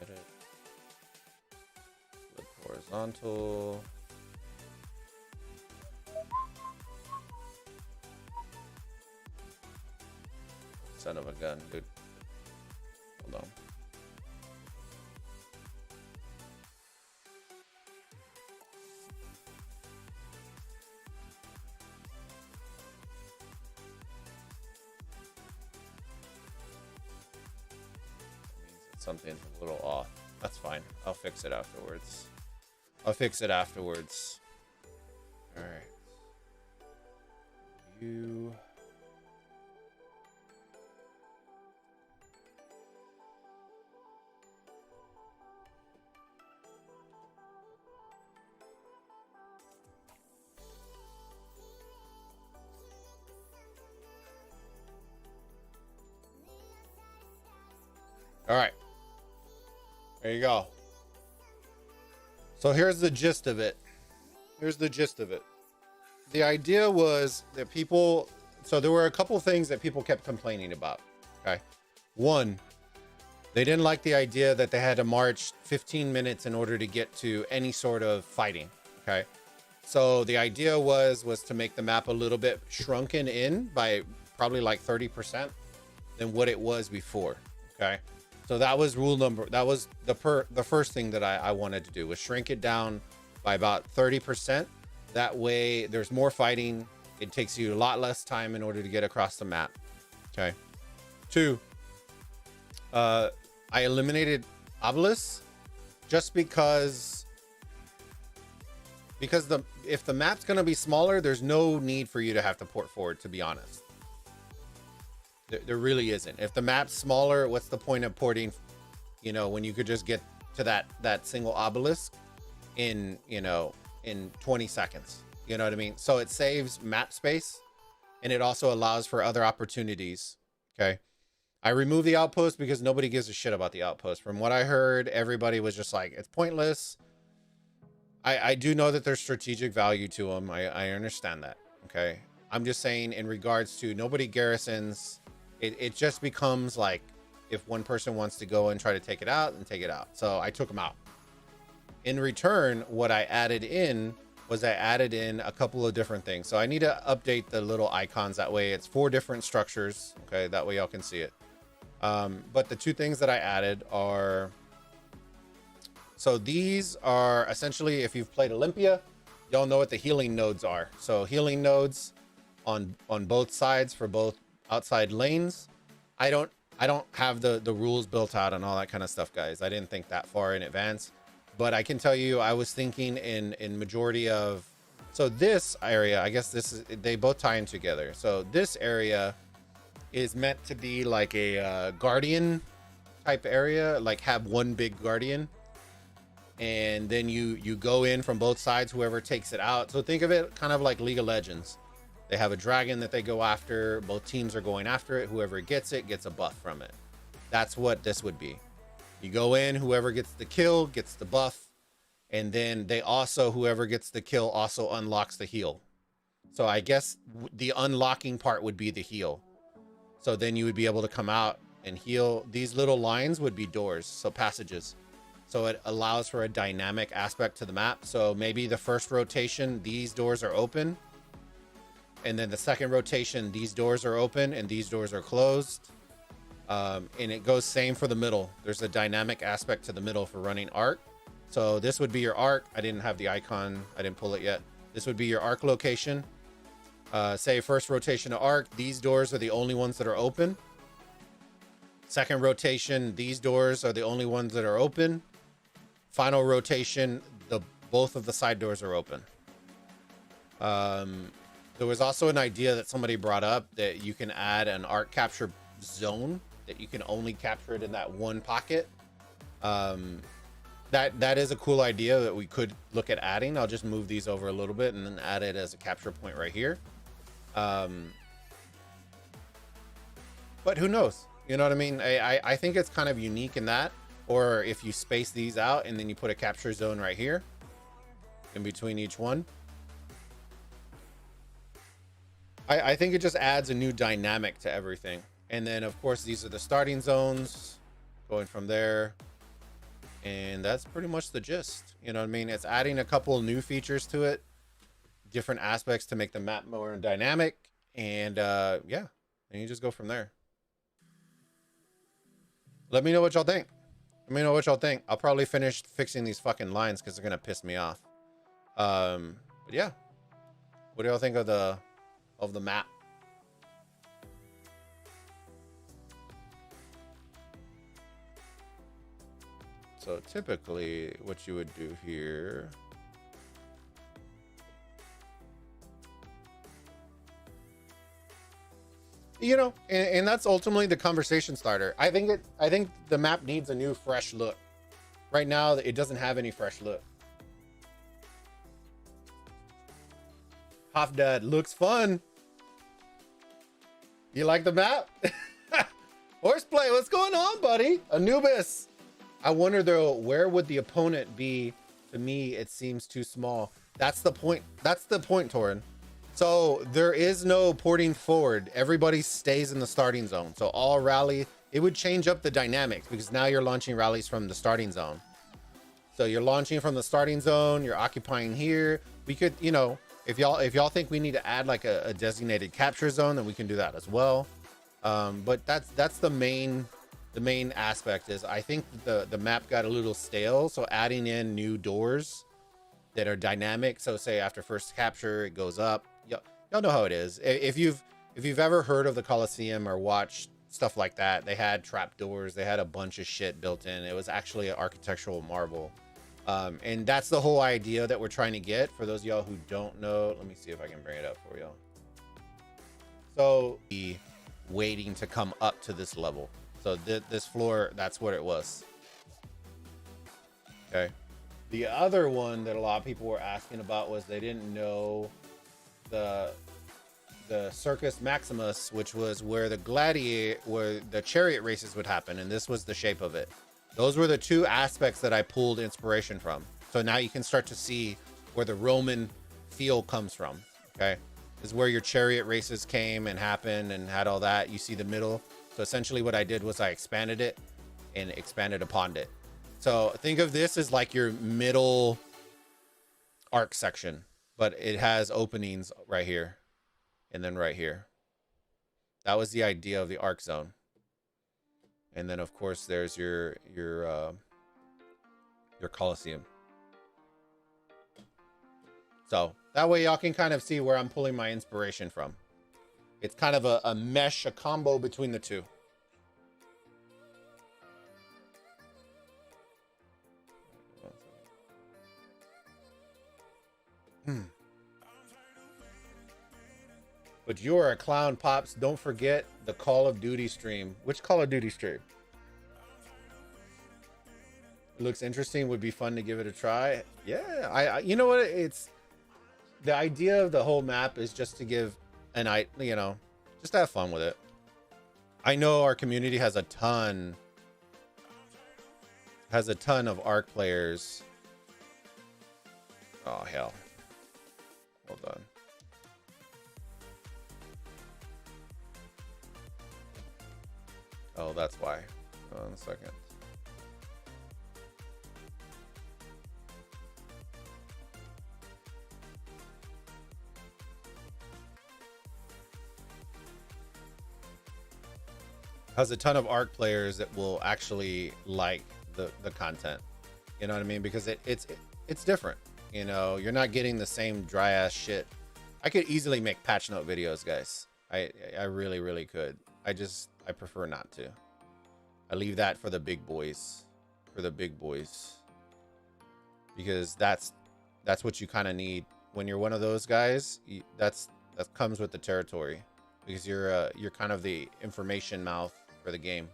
Edit. Flip horizontal. Son of a gun, dude. Hold on. Something's a little off. That's fine. I'll fix it afterwards. All right. You. All right. There you go. So here's the gist of it. The idea was that so there were a couple things that people kept complaining about. Okay. One, they didn't like the idea that they had to march 15 minutes in order to get to any sort of fighting. Okay. So the idea was to make the map a little bit shrunken in by probably like 30% than what it was before. Okay. So that was the first thing that I wanted to do, was shrink it down by about 30%. That way there's more fighting. It takes you a lot less time in order to get across the map. Okay. 2, I eliminated obelisks just because if the map's going to be smaller, there's no need for you to have to port forward, to be honest. There really isn't. If the map's smaller, what's the point of porting, when you could just get to that single obelisk in 20 seconds? You know what I mean? So it saves map space, and it also allows for other opportunities. Okay. I removed the outpost because nobody gives a shit about the outpost. From what I heard, everybody was just like, it's pointless. I do know that there's strategic value to them. I understand that. Okay. I'm just saying, in regards to nobody garrisons, it just becomes like, if one person wants to go and try to take it out, then take it out. So I took them out. In return, what I added in was a couple of different things. So I need to update the little icons. That way it's 4 different structures. Okay. That way y'all can see it. But the 2 things that I added are So these are essentially, if you've played Olympia, y'all know what the healing nodes are. So healing nodes on both sides for both outside lanes. I don't have the rules built out and all that kind of stuff, guys. I didn't think that far in advance, but I can tell you I was thinking in majority of, so this area, I guess this is, they both tie in together. So this area is meant to be like a guardian type area, like have one big guardian, and then you go in from both sides, whoever takes it out. So think of it kind of like League of Legends. They have a dragon that they go after, both teams are going after it, whoever gets it gets a buff from it. That's what this would be. You go in, whoever gets the kill gets the buff, and then they also, whoever gets the kill also unlocks the heal. So I guess the unlocking part would be the heal. So then you would be able to come out and heal. These little lines would be doors, so passages. So it allows for a dynamic aspect to the map. So maybe the first rotation, these doors are open. And then the second rotation, these doors are open and these doors are closed. And it goes same for the middle. There's a dynamic aspect to the middle for running arc. So this would be your arc. I didn't have the icon. I didn't pull it yet. This would be your arc location. Say first rotation of arc, these doors are the only ones that are open. Second rotation, these doors are the only ones that are open. Final rotation, both of the side doors are open. There was also an idea that somebody brought up that you can add an arc capture zone, that you can only capture it in that one pocket. That is a cool idea that we could look at adding. I'll just move these over a little bit and then add it as a capture point right here. But who knows? You know what I mean? I think it's kind of unique in that. Or if you space these out and then you put a capture zone right here in between each one. I think it just adds a new dynamic to everything. And then of course these are the starting zones going from there. And that's pretty much the gist. You know what I mean? It's adding a couple new features to it, different aspects to make the map more dynamic. And yeah, and you just go from there. Let me know what y'all think. Let me know what y'all think. I'll probably finish fixing these fucking lines because they're gonna piss me off. But yeah, what do y'all think of the map? So typically what you would do here, you know, and that's ultimately the conversation starter. I think the map needs a new fresh look. Right now it doesn't have any fresh look. Hofdad looks fun. You like the map? Horseplay, what's going on, buddy? Anubis. I wonder though, where would the opponent be? To me, it seems too small. That's the point. That's the point, Torin. So there is no porting forward. Everybody stays in the starting zone. So all rally, it would change up the dynamics because now you're launching rallies from the starting zone. So you're launching from the starting zone, you're occupying here. We could, you know, if y'all think we need to add like a designated capture zone, then we can do that as well. But that's the main aspect is I think the map got a little stale. So adding in new doors that are dynamic. So say after first capture, it goes up. Y'all know how it is. If you've ever heard of the Colosseum or watched stuff like that, they had trap doors. They had a bunch of shit built in. It was actually an architectural marvel. And that's the whole idea that we're trying to get. For those of y'all who don't know, let me see if I can bring it up for y'all. So waiting to come up to this level. So this floor, that's what it was. Okay. The other one that a lot of people were asking about was they didn't know the Circus Maximus, which was where the chariot races would happen, and this was the shape of it. Those were the two aspects that I pulled inspiration from. So now you can start to see where the Roman feel comes from. Okay, this is where your chariot races came and happened and had all that. You see the middle. So essentially what I did was I expanded it and expanded upon it. So think of this as like your middle arc section, but it has openings right here and then right here. That was the idea of the arc zone. And then of course there's your your Colosseum. So that way y'all can kind of see where I'm pulling my inspiration from. It's kind of a mesh, a combo between the two. But you're a clown, Pops. Don't forget the Call of Duty stream. Which Call of Duty stream? It looks interesting. Would be fun to give it a try. Yeah, I you know what? It's the idea of the whole map is just to give an you know, just have fun with it. I know our community has a ton of Ark players. Oh hell. Hold on. Oh, that's why. Hold on a second. Has a ton of Ark players that will actually like the content. You know what I mean? Because it's different. You know, you're not getting the same dry ass shit. I could easily make patch note videos, guys. I really could. I prefer not to. I leave that for the big boys. Because that's what you kind of need when you're one of those guys. That comes with the territory, because you're kind of the information mouth for the game.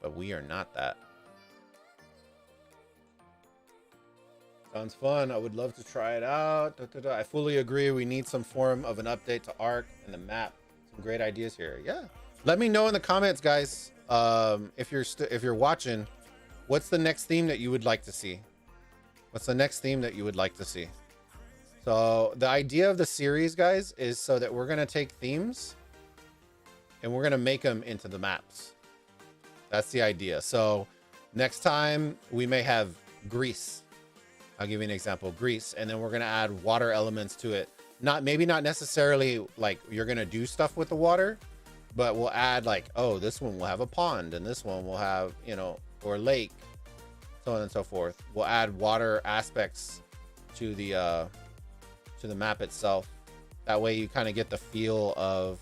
But we are not that. Sounds fun. I would love to try it out. I fully agree. We need some form of an update to Ark and the map. Some great ideas here. Yeah. Let me know in the comments, guys. If you're watching, what's the next theme that you would like to see? What's the next theme that you would like to see? So the idea of the series, guys, is so that we're gonna take themes and we're gonna make them into the maps. That's the idea. So next time we may have Greece. I'll give you an example, Greece, and then we're gonna add water elements to it. Maybe not necessarily like you're gonna do stuff with the water, but we'll add like, oh, this one will have a pond, and this one will have, you know, or lake, so on and so forth. We'll add water aspects to the map itself. That way you kind of get the feel of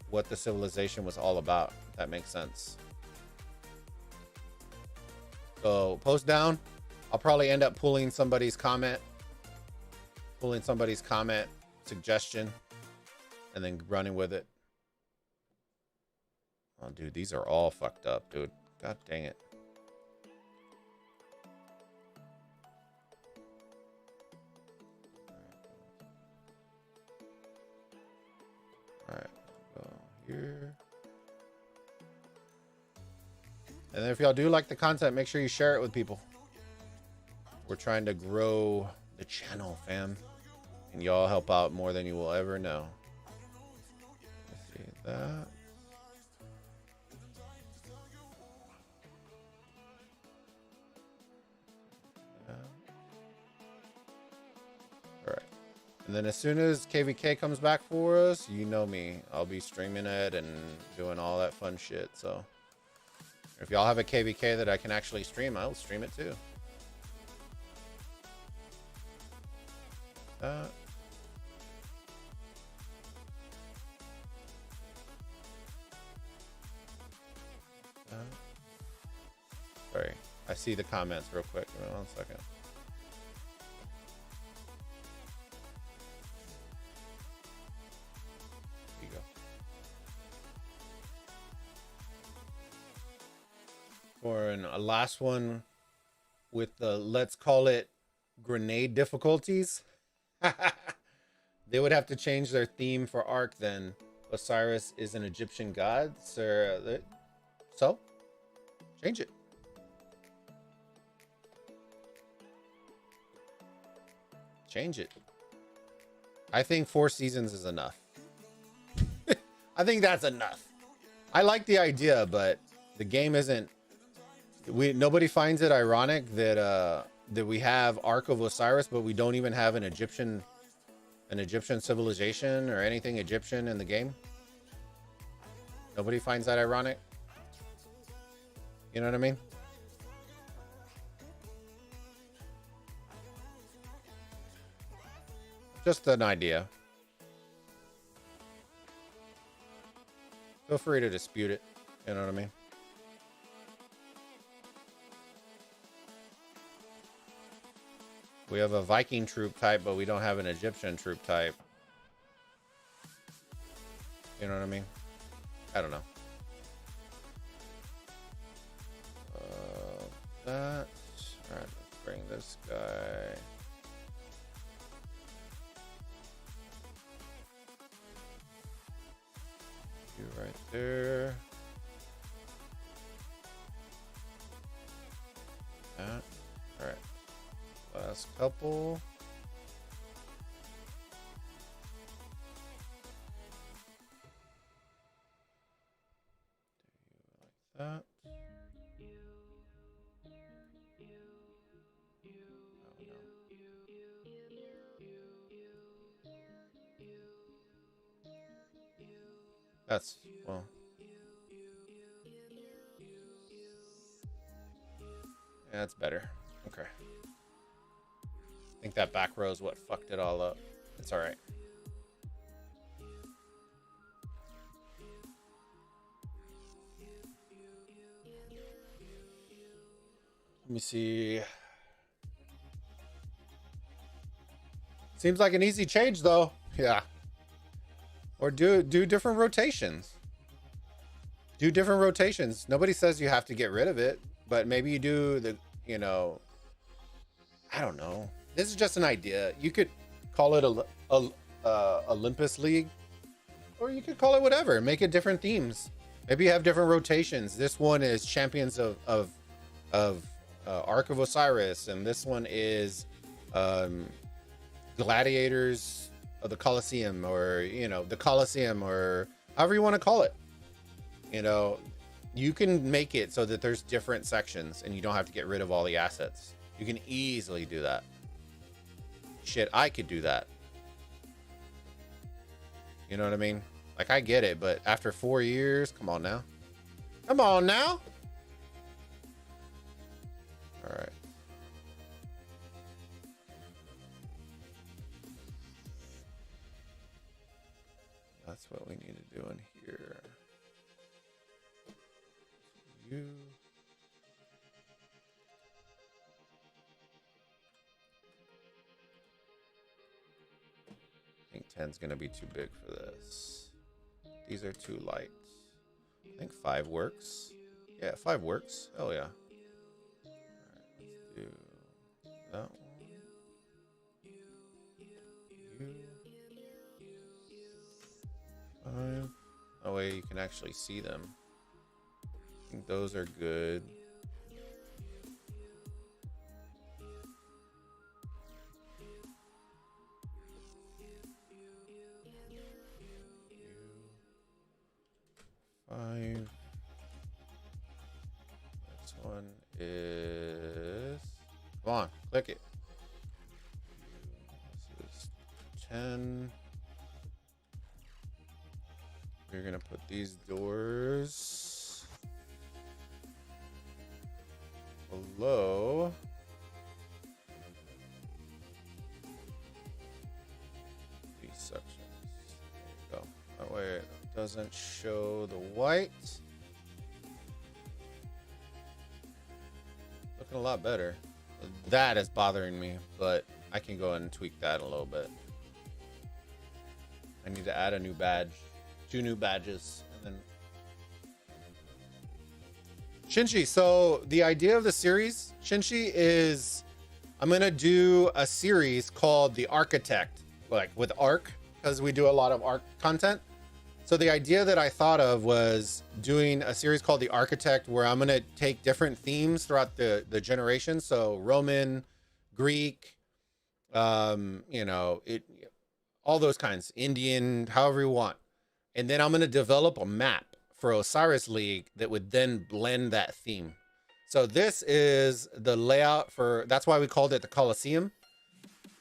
what the civilization was all about, if that makes sense. So post down. I'll probably end up pulling somebody's comment suggestion, and then running with it. Oh, dude, these are all fucked up, dude. God dang it. All right, go here. And then if y'all do like the content, make sure you share it with people. We're trying to grow the channel, fam. And y'all help out more than you will ever know. Let's see that. All right. And then as soon as KVK comes back for us, you know me. I'll be streaming it and doing all that fun shit. So if y'all have a KVK that I can actually stream, I'll stream it too. Sorry, I see the comments real quick. Give me 1 second. Here you go. For a last one with the, let's call it, grenade difficulties. They would have to change their theme for Ark then. Osiris is an Egyptian god, sir. So change it. Change it. I think 4 seasons is enough. I think that's enough. I like the idea, but the game isn't. Nobody finds it ironic that that we have Ark of Osiris, but we don't even have an Egyptian civilization or anything Egyptian in the game. Nobody finds that ironic. You know what I mean? Just an idea. Feel free to dispute it. You know what I mean? We have a Viking troop type, but we don't have an Egyptian troop type. You know what I mean? I don't know. That. All right, let's bring this guy. You right there. That. All right. Last couple. Do you like that? That's, well. Yeah, that's better. Okay. I think that back row is what fucked it all up. It's all right. Let me see. Seems like an easy change though. Yeah. Or do different rotations. Do different rotations. Nobody says you have to get rid of it, but maybe you do the, you know, I don't know. This is just an idea. You could call it a Olympus League, or you could call it whatever. Make it different themes. Maybe you have different rotations. This one is Champions of Ark of Osiris, and this one is Gladiators of the Colosseum, or you know, the Colosseum, or however you want to call it. You know, you can make it so that there's different sections and you don't have to get rid of all the assets. You can easily do that. Shit, I could do that. You know what I mean? Like, I get it, but after 4 years, come on now. Come on now. All right. That's what we need to do in here. You. I think 10's gonna be too big for this. These are too light. I think 5 works. Yeah, 5 works. Oh yeah. Alright, let's do that one. You. 5. That way you can actually see them. I think those are good. Five. Next one is, come on, click it. This is 10. We're gonna put these doors below these sections. There you go. That way it doesn't show the white. Looking a lot better. That is bothering me, but I can go and tweak that a little bit. I need to add a new badge. 2 new badges, and then Shinshi. So the idea of the series, Shinshi, is I'm gonna do a series called the ARKitect, like with Ark, because we do a lot of Ark content. So the idea that I thought of was doing a series called the ARKitect, where I'm gonna take different themes throughout the generations. So Roman, Greek, you know, all those kinds, Indian, however you want. And then I'm going to develop a map for Osiris League that would then blend that theme. So this is the layout for, that's why we called it the Colosseum.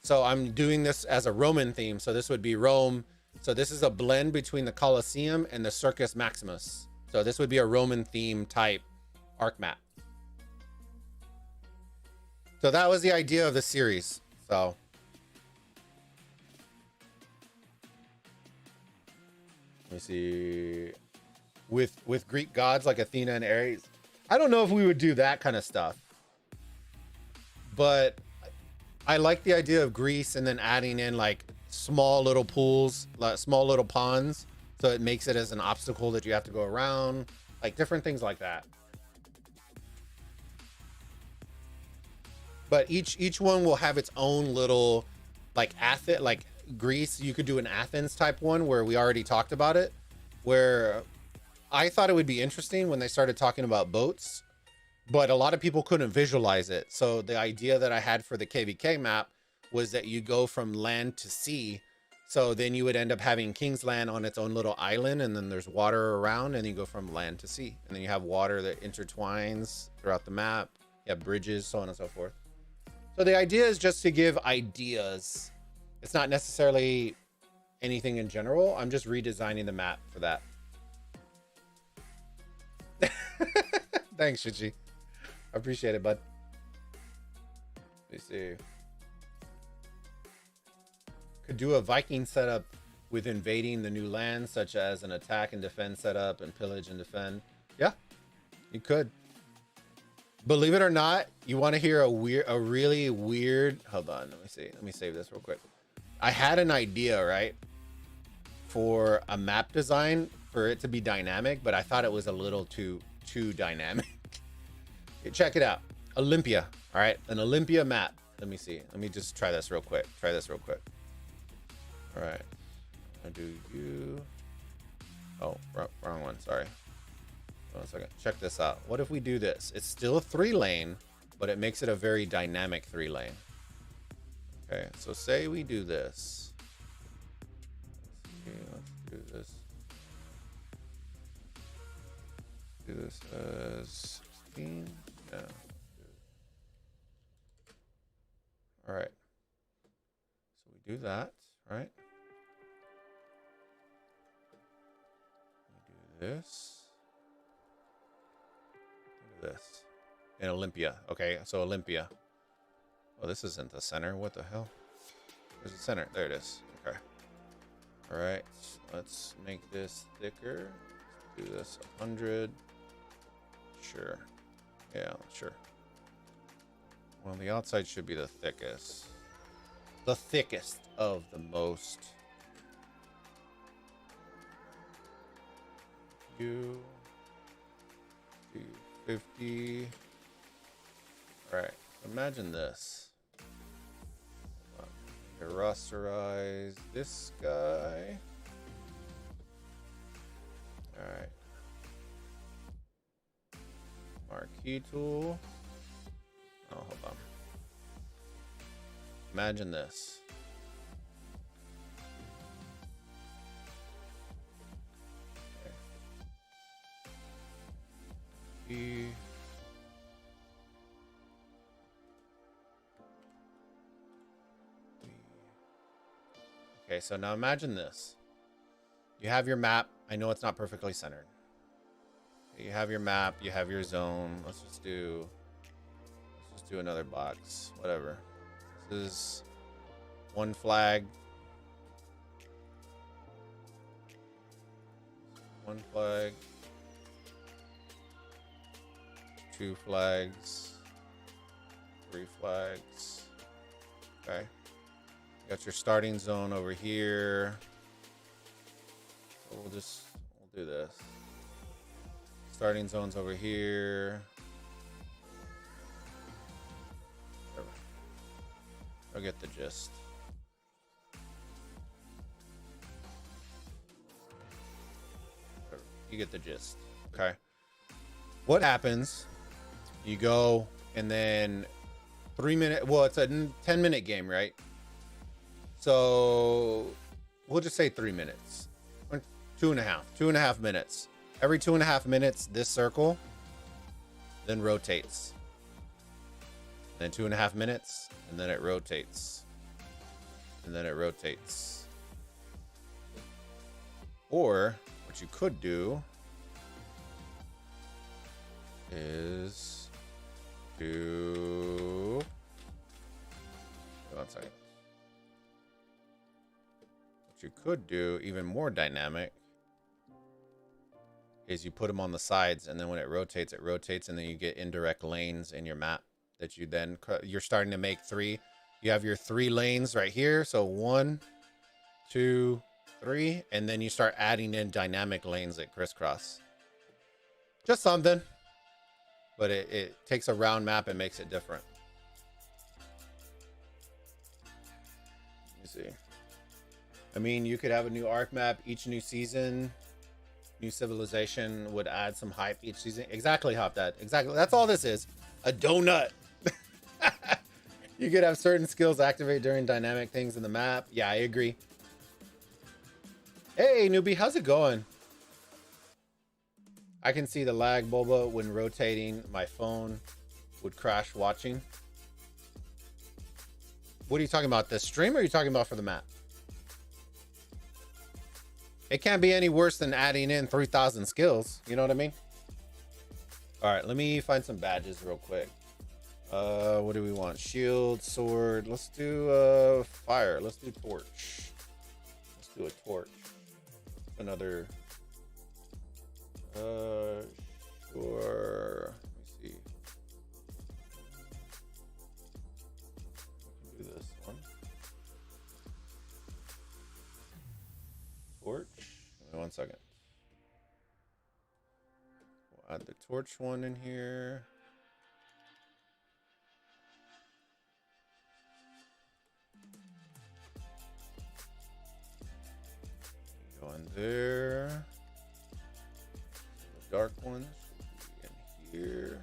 So I'm doing this as a Roman theme. So this would be Rome. So this is a blend between the Colosseum and the Circus Maximus. So this would be a Roman theme type arc map. So that was the idea of the series. So let me see. With Greek gods like Athena and Ares. I don't know if we would do that kind of stuff. But I like the idea of Greece and then adding in like small little pools, like small little ponds. So it makes it as an obstacle that you have to go around, like different things like that. But each one will have its own little, like Athens, like Greece. You could do an Athens type one where we already talked about it, where I thought it would be interesting when they started talking about boats, but a lot of people couldn't visualize it. So the idea that I had for the KVK map was that you go from land to sea. So then you would end up having King's Land on its own little island, and then there's water around, and you go from land to sea. And then you have water that intertwines throughout the map. You have bridges, so on and so forth. So the idea is just to give ideas. It's not necessarily anything in general. I'm just redesigning the map for that. Thanks, Shichi. I appreciate it, bud. Let me see. Could do a Viking setup with invading the new lands, such as an attack and defend setup and pillage and defend. Yeah, you could. Believe it or not, you want to hear a really weird. Hold on, let me see. Let me save this real quick. I had an idea, right, for a map design for it to be dynamic, but I thought it was a little too dynamic. Check it out. Olympia. All right, an Olympia map. Let me see. Let me just try this real quick. All right. I'll do you. Oh, wrong one. Sorry. Hold on a second. Check this out. What if we do this? It's still a 3-lane, but it makes it a very dynamic 3-lane. Okay, so say we do this. Let's do this. Do this as 16. Yeah. All right. So we do that, right? We do this. Do this. In Olympia. Okay, so Olympia. Oh, this isn't the center. What the hell? Where's the center? There it is. Okay. All right. Let's make this thicker. Let's do this 100. Sure. Yeah, sure. Well, the outside should be the thickest. The thickest of the most. You. 250. All right. Imagine this. Rasterize this guy. All right. Marquee tool. Oh, hold on. Imagine this. Okay. Okay, so now imagine this. You have your map. I know it's not perfectly centered. You have your map, you have your zone. Let's just do another box. Whatever. This is one flag. One flag. 2 flags. 3 flags. Okay. Got your starting zone over here. So we'll do this. Starting zone's over here. Whatever. I'll get the gist. Whatever. You get the gist. Okay. What happens? You go and then 3 minute. Well, it's a 10-minute game, right? So we'll just say 3 minutes. 2.5 minutes. Every 2.5 minutes, this circle then rotates. Then 2.5 minutes, and then it rotates. And then it rotates. Or what you could do is do, one second. What you could do, even more dynamic, is you put them on the sides, and then when it rotates, and then you get indirect lanes in your map that you then, you're starting to make three. You have your 3 lanes right here. So 1, 2, 3, and then you start adding in dynamic lanes that crisscross. Just something, but it takes a round map and makes it different. Let me see. I mean, you could have a new arc map each new season. New civilization would add some hype each season. Exactly, Hop Dad. Exactly. That's all this is. A donut. You could have certain skills activate during dynamic things in the map. Yeah, I agree. Hey, newbie, how's it going? I can see the lag, Bulba, when rotating. My phone would crash watching. What are you talking about? The stream, or are you talking about for the map? It can't be any worse than adding in 3,000 skills. You know what I mean? All right, let me find some badges real quick. What do we want? Shield, sword. Let's do fire. Let's do torch. Let's do a torch. Another. Sure. Let me see. We can do this one. Torch. Give me 1 second. We'll add the torch one in here. Go in there. The dark one should be in here.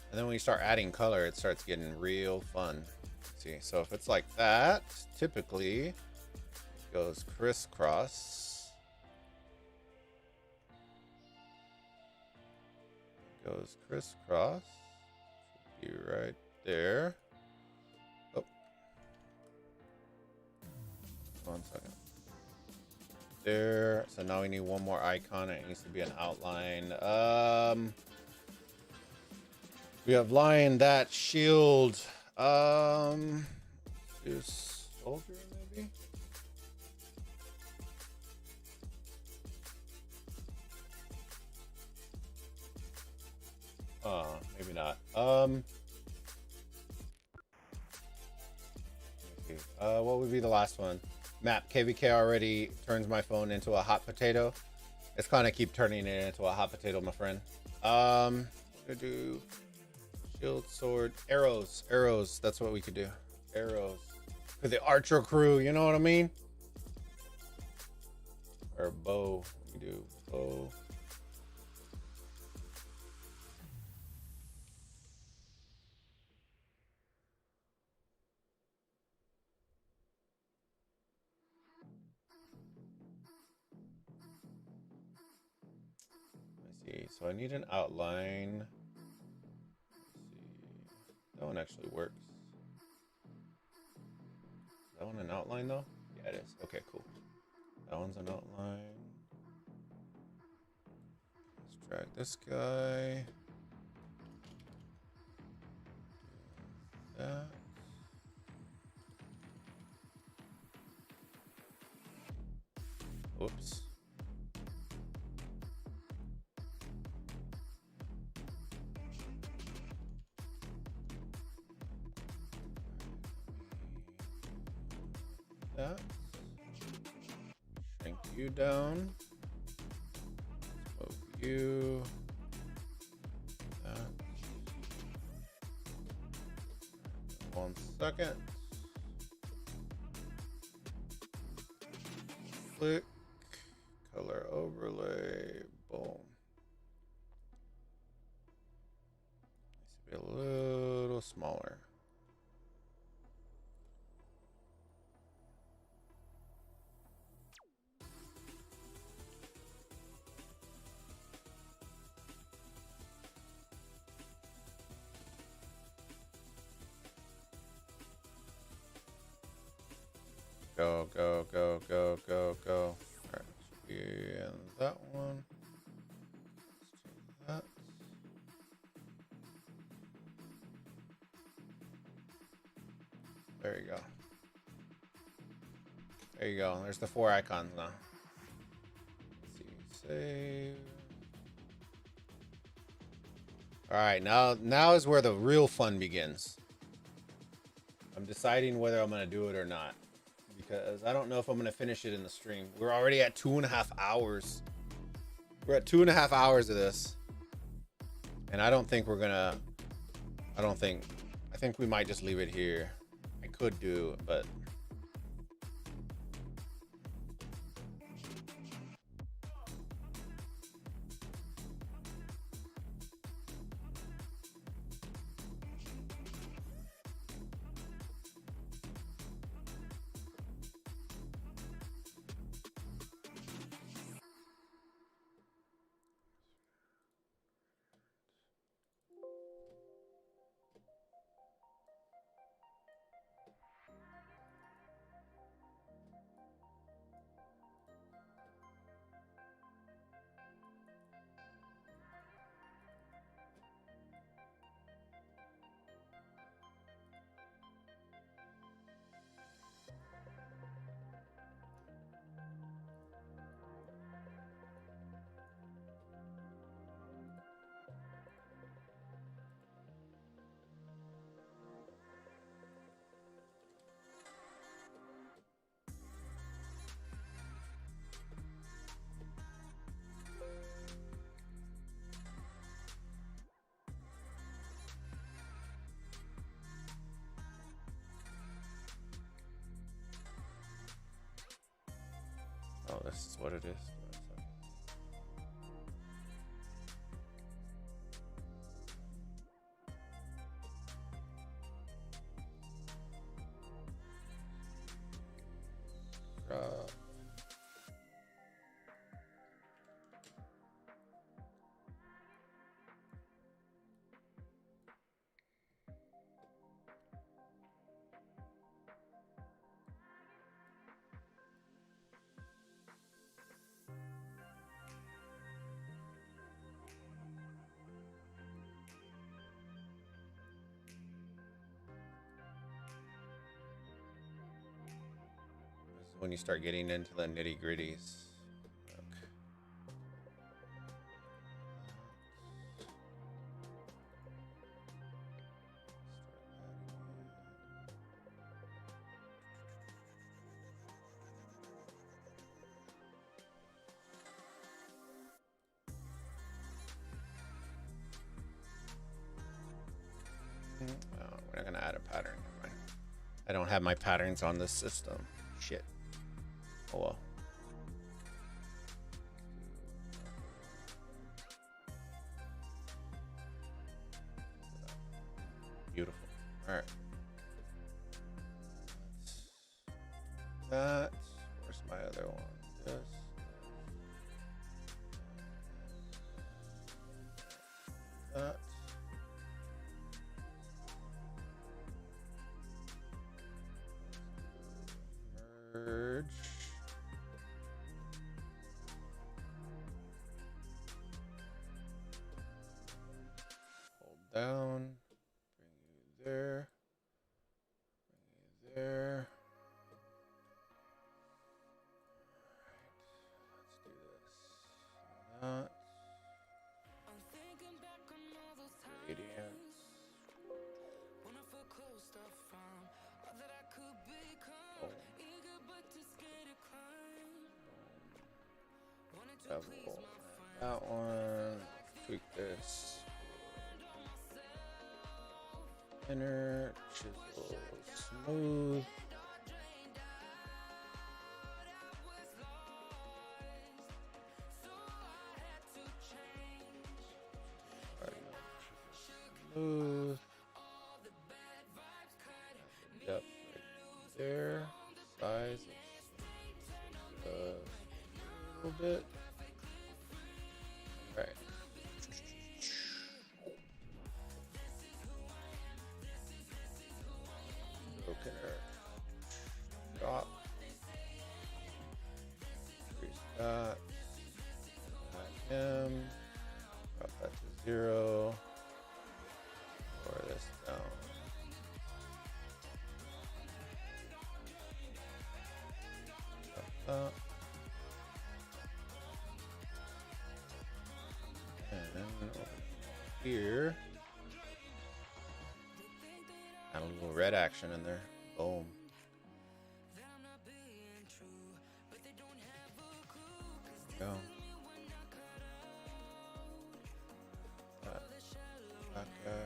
And then when you start adding color, it starts getting real fun. See, so if it's like that, typically it goes crisscross. Goes crisscross. Should be right there. Oh. 1 second. There. So now we need one more icon. It needs to be an outline. We have lion, that shield. Do soldier maybe? Maybe not. What would be the last one? Map KVK already turns my phone into a hot potato. It's kind of keep turning it into a hot potato, my friend. We're gonna do shield, sword, arrows. Arrows. That's what we could do. Arrows for the archer crew. You know what I mean? Or bow. We do bow. So I need an outline. Let's see. That one actually works. Is that one an outline though? Yeah, it is. Okay, cool. That one's an outline. Let's drag this guy. That. Whoops. That. Shrink you down. Move you. That. 1 second. Click. Color overlay. Boom. Needs to be a little smaller. Go, go, go, go, go, go. All right, should be in that one. Let's do that. There you go. There you go. There's the 4 icons now. Let's see. Save. All right, now is where the real fun begins. I'm deciding whether I'm gonna do it or not, because I don't know if I'm gonna finish it in the stream. We're already at 2.5 hours. We're at 2.5 hours of this, and I don't think we're gonna. I think we might just leave it here. I could do, but. Oh, this is what it is. When you start getting into the nitty gritties. Okay. Oh, we're not gonna add a pattern. Never mind. I don't have my patterns on this system. Shit. Oh well. Beautiful. All right. That. Where's my other one? This. That. Merge. Hold down. Bring you there. Bring you there. All right. Let's do this. That. I'm thinking back on all those times Radiance. when I felt close up from all that I could become. Boom. Eager but too scared to climb. Wanted to Double. please my friends. That one. Tweak this. Inner chisel smooth. Smooth. Yep, right there. Size a little bit. All right. Broken earth. Drop. 0. Lower this down. Up. And then over here. Got a little red action in there. Boom. Go. Okay.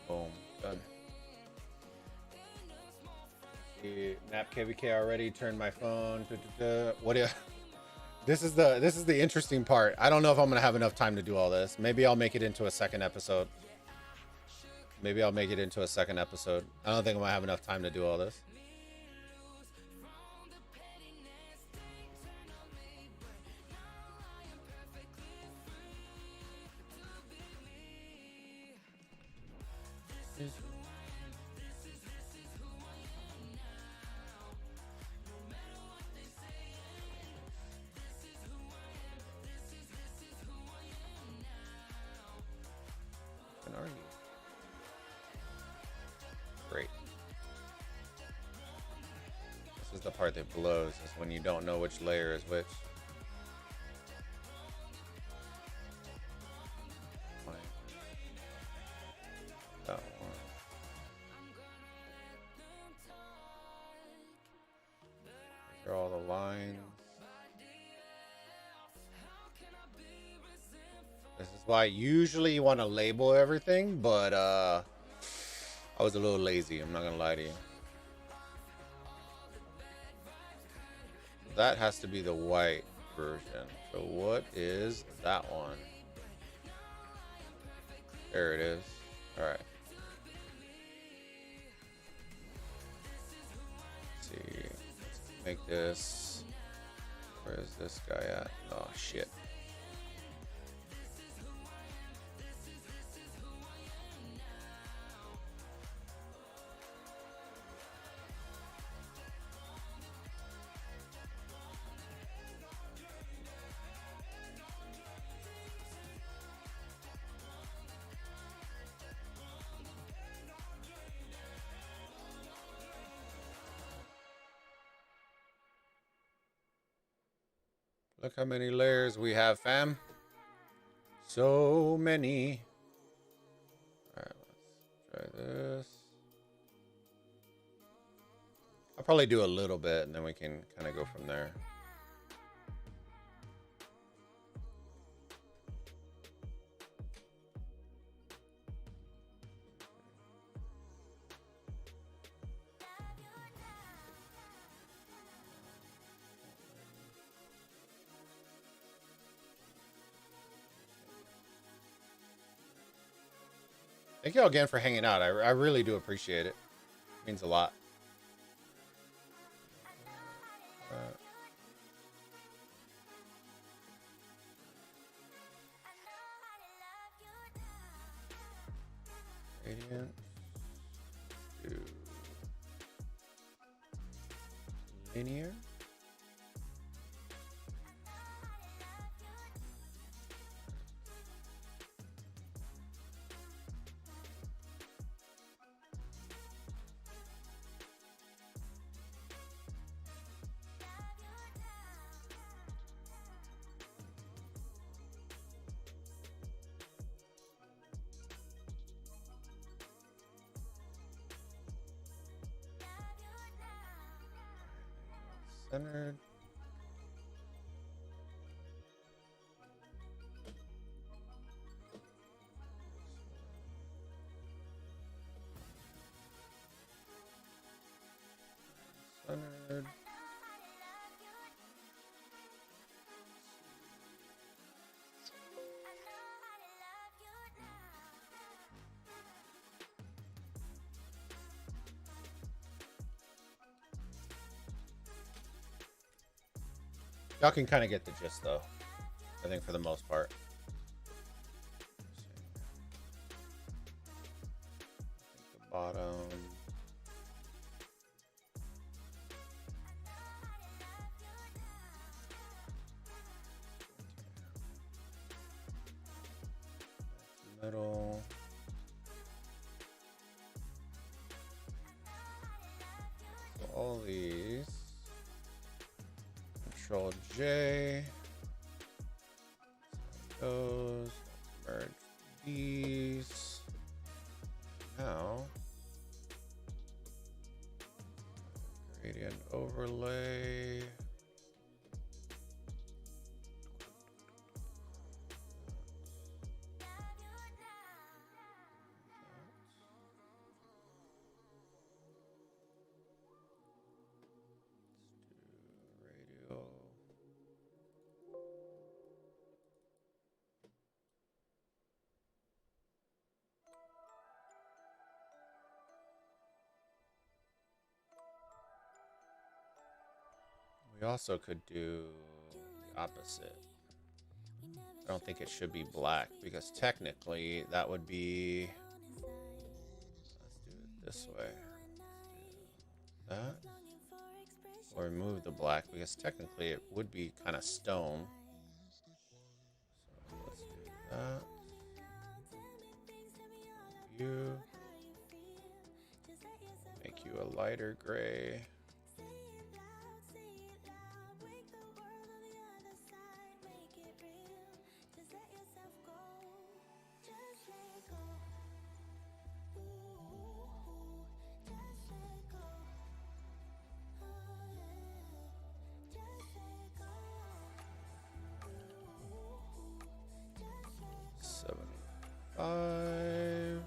Boom. Done. Nap KVK already. Turned my phone. What do you? This is the interesting part. I don't know if I'm gonna have enough time to do all this. Maybe I'll make it into a second episode. I don't think I'm gonna have enough time to do all this. Are you? Great. This is the part that blows, is when you don't know which layer is which. That one. These are all the lines. This is why usually you want to label everything, but I was a little lazy. I'm not gonna lie to you. That has to be the white version. So what is that one? There it is. All right. Let's see. Let's make this. Where is this guy at? Oh shit. Look how many layers we have, fam. So many. All right, let's try this. I'll probably do a little bit and then we can kind of go from there. Thank you all again for hanging out. I really do appreciate it. It means a lot. Radiant to linear. Centered. Centered. Y'all can kind of get the gist, though. I think for the most part. The bottom. Middle. So all these. Control J. Those. Merge these. Now. Gradient overlay. Radial. We also could do the opposite. I don't think it should be black because technically that would be. Let's do it this way. Let's do that. Or remove the black because technically it would be kind of stone. So let's do that. You make you a lighter gray. Five.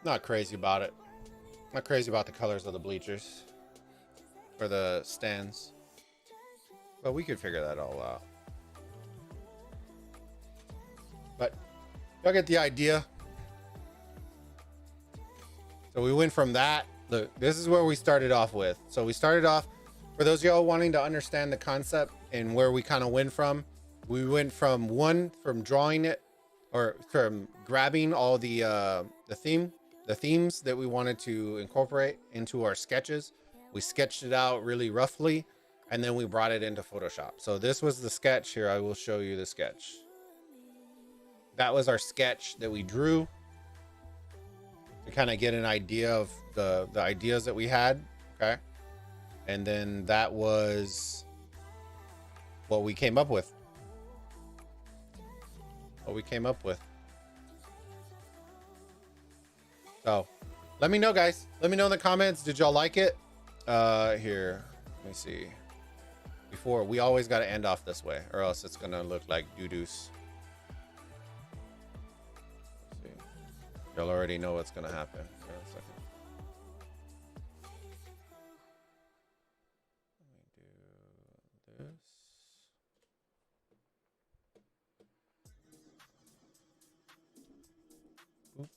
Not crazy about it. Not crazy about the colors of the bleachers or the stands, but we could figure that all out. But y'all get the idea. So we went from that. Look, this is where we started off with. So we started off, for those of y'all wanting to understand the concept and where we kind of went from, we went from drawing it, or from grabbing all the themes that we wanted to incorporate into our sketches. We sketched it out really roughly, and then we brought it into Photoshop. So this was the sketch here. I will show you the sketch. That was our sketch that we drew to kind of get an idea of the ideas that we had. Okay. And then that was what we came up with. So let me know, guys. Let me know in the comments. Did y'all like it? Here, let me see. Before, we always got to end off this way, or else it's gonna look like doo-doos. Y'all already know what's gonna happen. Wait a second. Let me do this. Boop. Boop.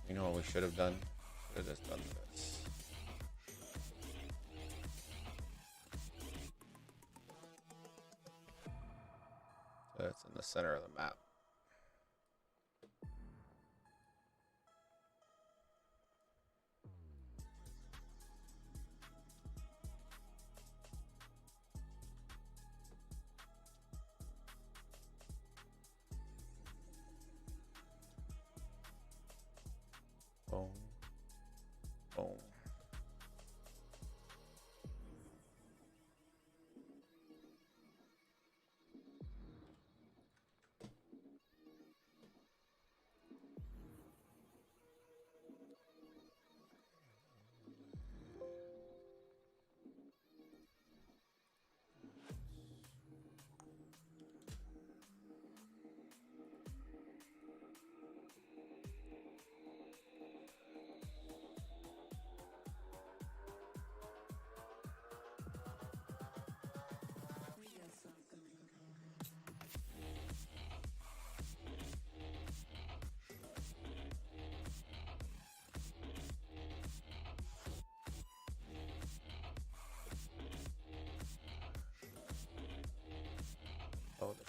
You know what we should have done? Should have just done this. So that's in the center of the map.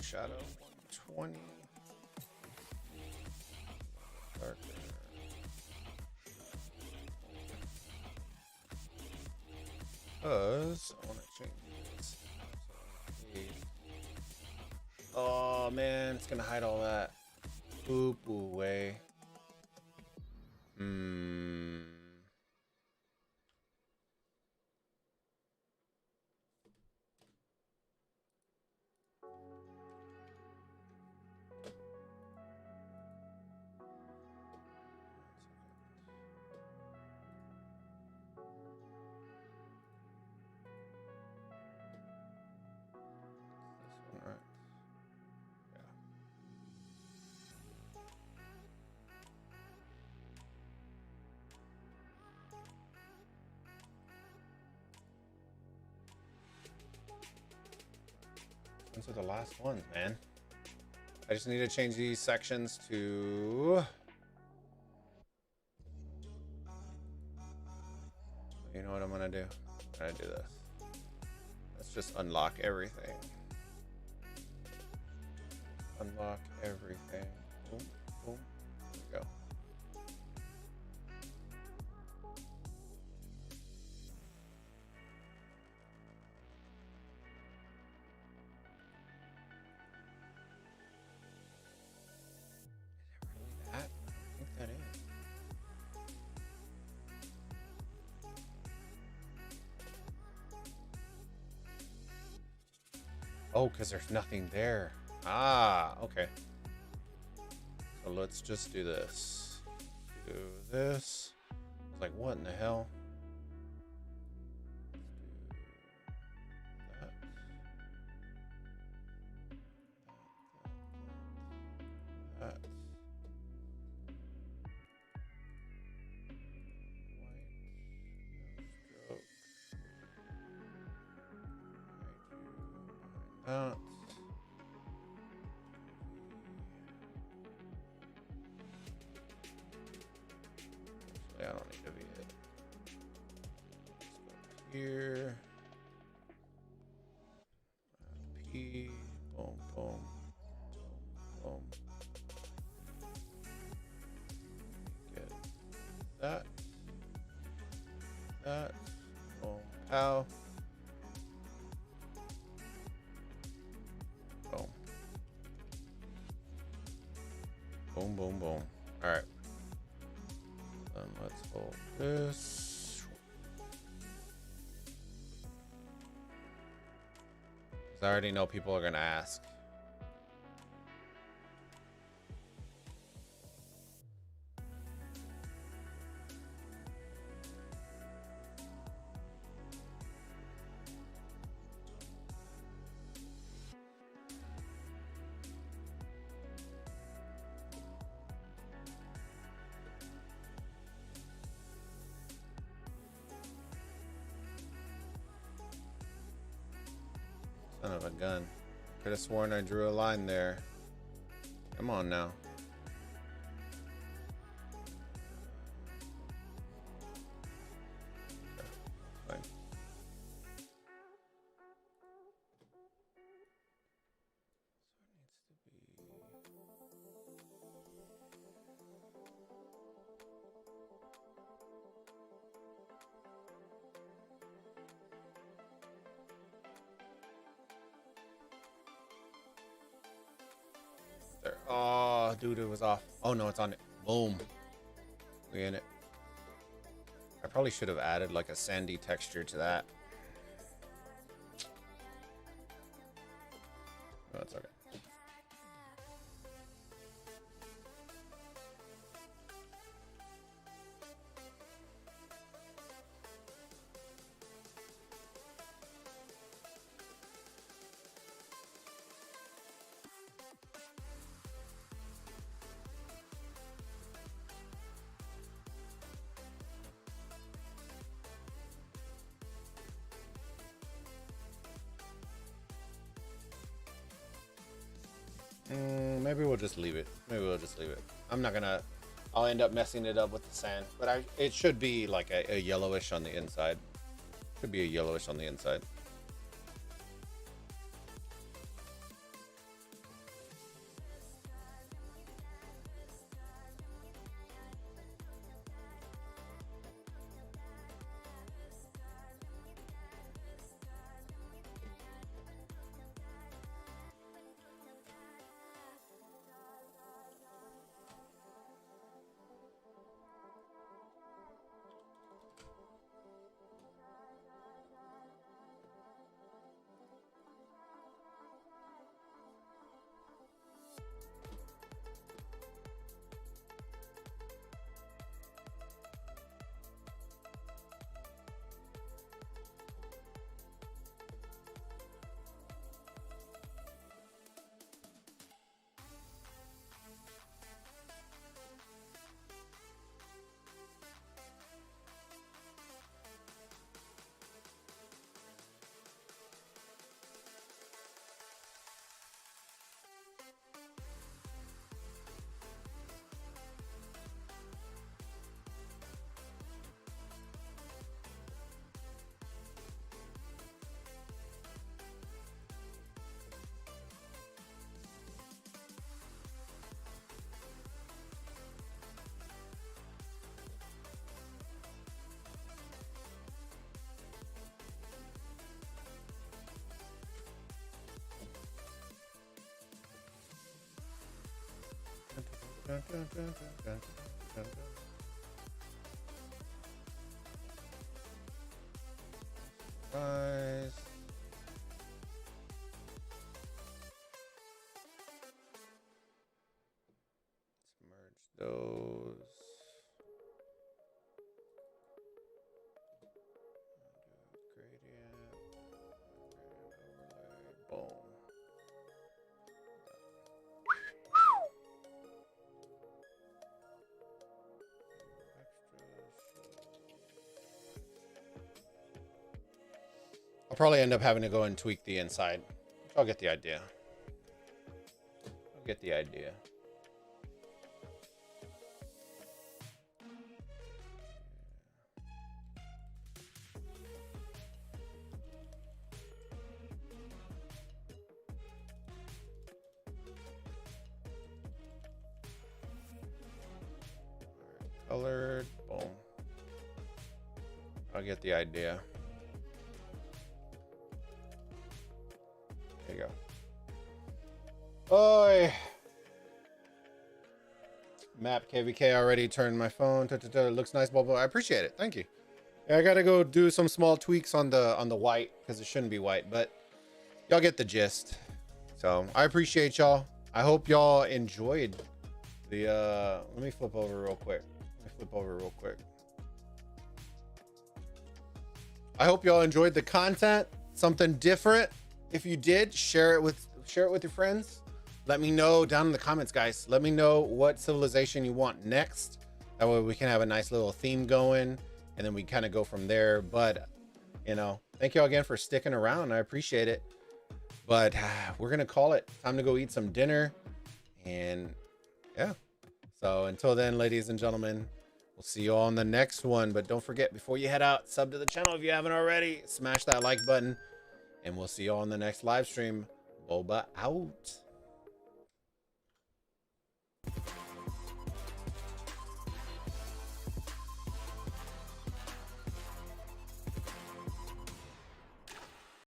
shadow 120. Darker. Because I want to change this. Oh man, it's gonna hide all that. Oop away. This one, right? Yeah. Those are the last ones, man. I just need to change these sections to... You know what I'm gonna do? I'm gonna do this. Let's just unlock everything. Unlock everything. Boom, boom. There we go. Is it really that? I think that is. Oh, because there's nothing there. Ah, okay. So let's just do this. Do this. It's like, what in the hell? That. That. White. No stroke. That. I don't need to be it. Let's go here. P. Boom, boom, boom, boom. Get that. That. Boom, pow. Boom. Boom, boom, boom. All right. Then let's hold this. 'Cause I already know people are gonna ask. Son of a gun. Could have sworn I drew a line there. Come on now. Fine. There. Oh, dude, it was off. Oh no, it's on it. Boom. We in it. I probably should have added like a sandy texture to that. No, it's okay. Maybe we'll just leave it. Maybe we'll just leave it. I'm not gonna. I'll end up messing it up with the sand, but it should be like a yellowish on the inside. Should be a yellowish on the inside. Guys. Let's merge those. Gradient overlay. Boom. I'll probably end up having to go and tweak the inside. I'll get the idea. I'll get the idea. Colored, boom. I'll get the idea. There you go. Oi! Map KVK already turned my phone. It looks nice, Bulba. I appreciate it. Thank you. Yeah, I gotta go do some small tweaks on the white because it shouldn't be white, but y'all get the gist. So I appreciate y'all. I hope y'all enjoyed the let me flip over real quick. I hope y'all enjoyed the content, something different. If you did, share it with your friends. Let me know down in the comments, guys. Let me know what civilization you want next. That way we can have a nice little theme going, and then we kind of go from there. But you know, thank y'all again for sticking around. I appreciate it. But we're gonna call it time to go eat some dinner, and yeah. So until then, ladies and gentlemen, we'll see you all on the next one. But don't forget, before you head out, sub to the channel if you haven't already. Smash that like button. And we'll see you all on the next live stream. Bulba out.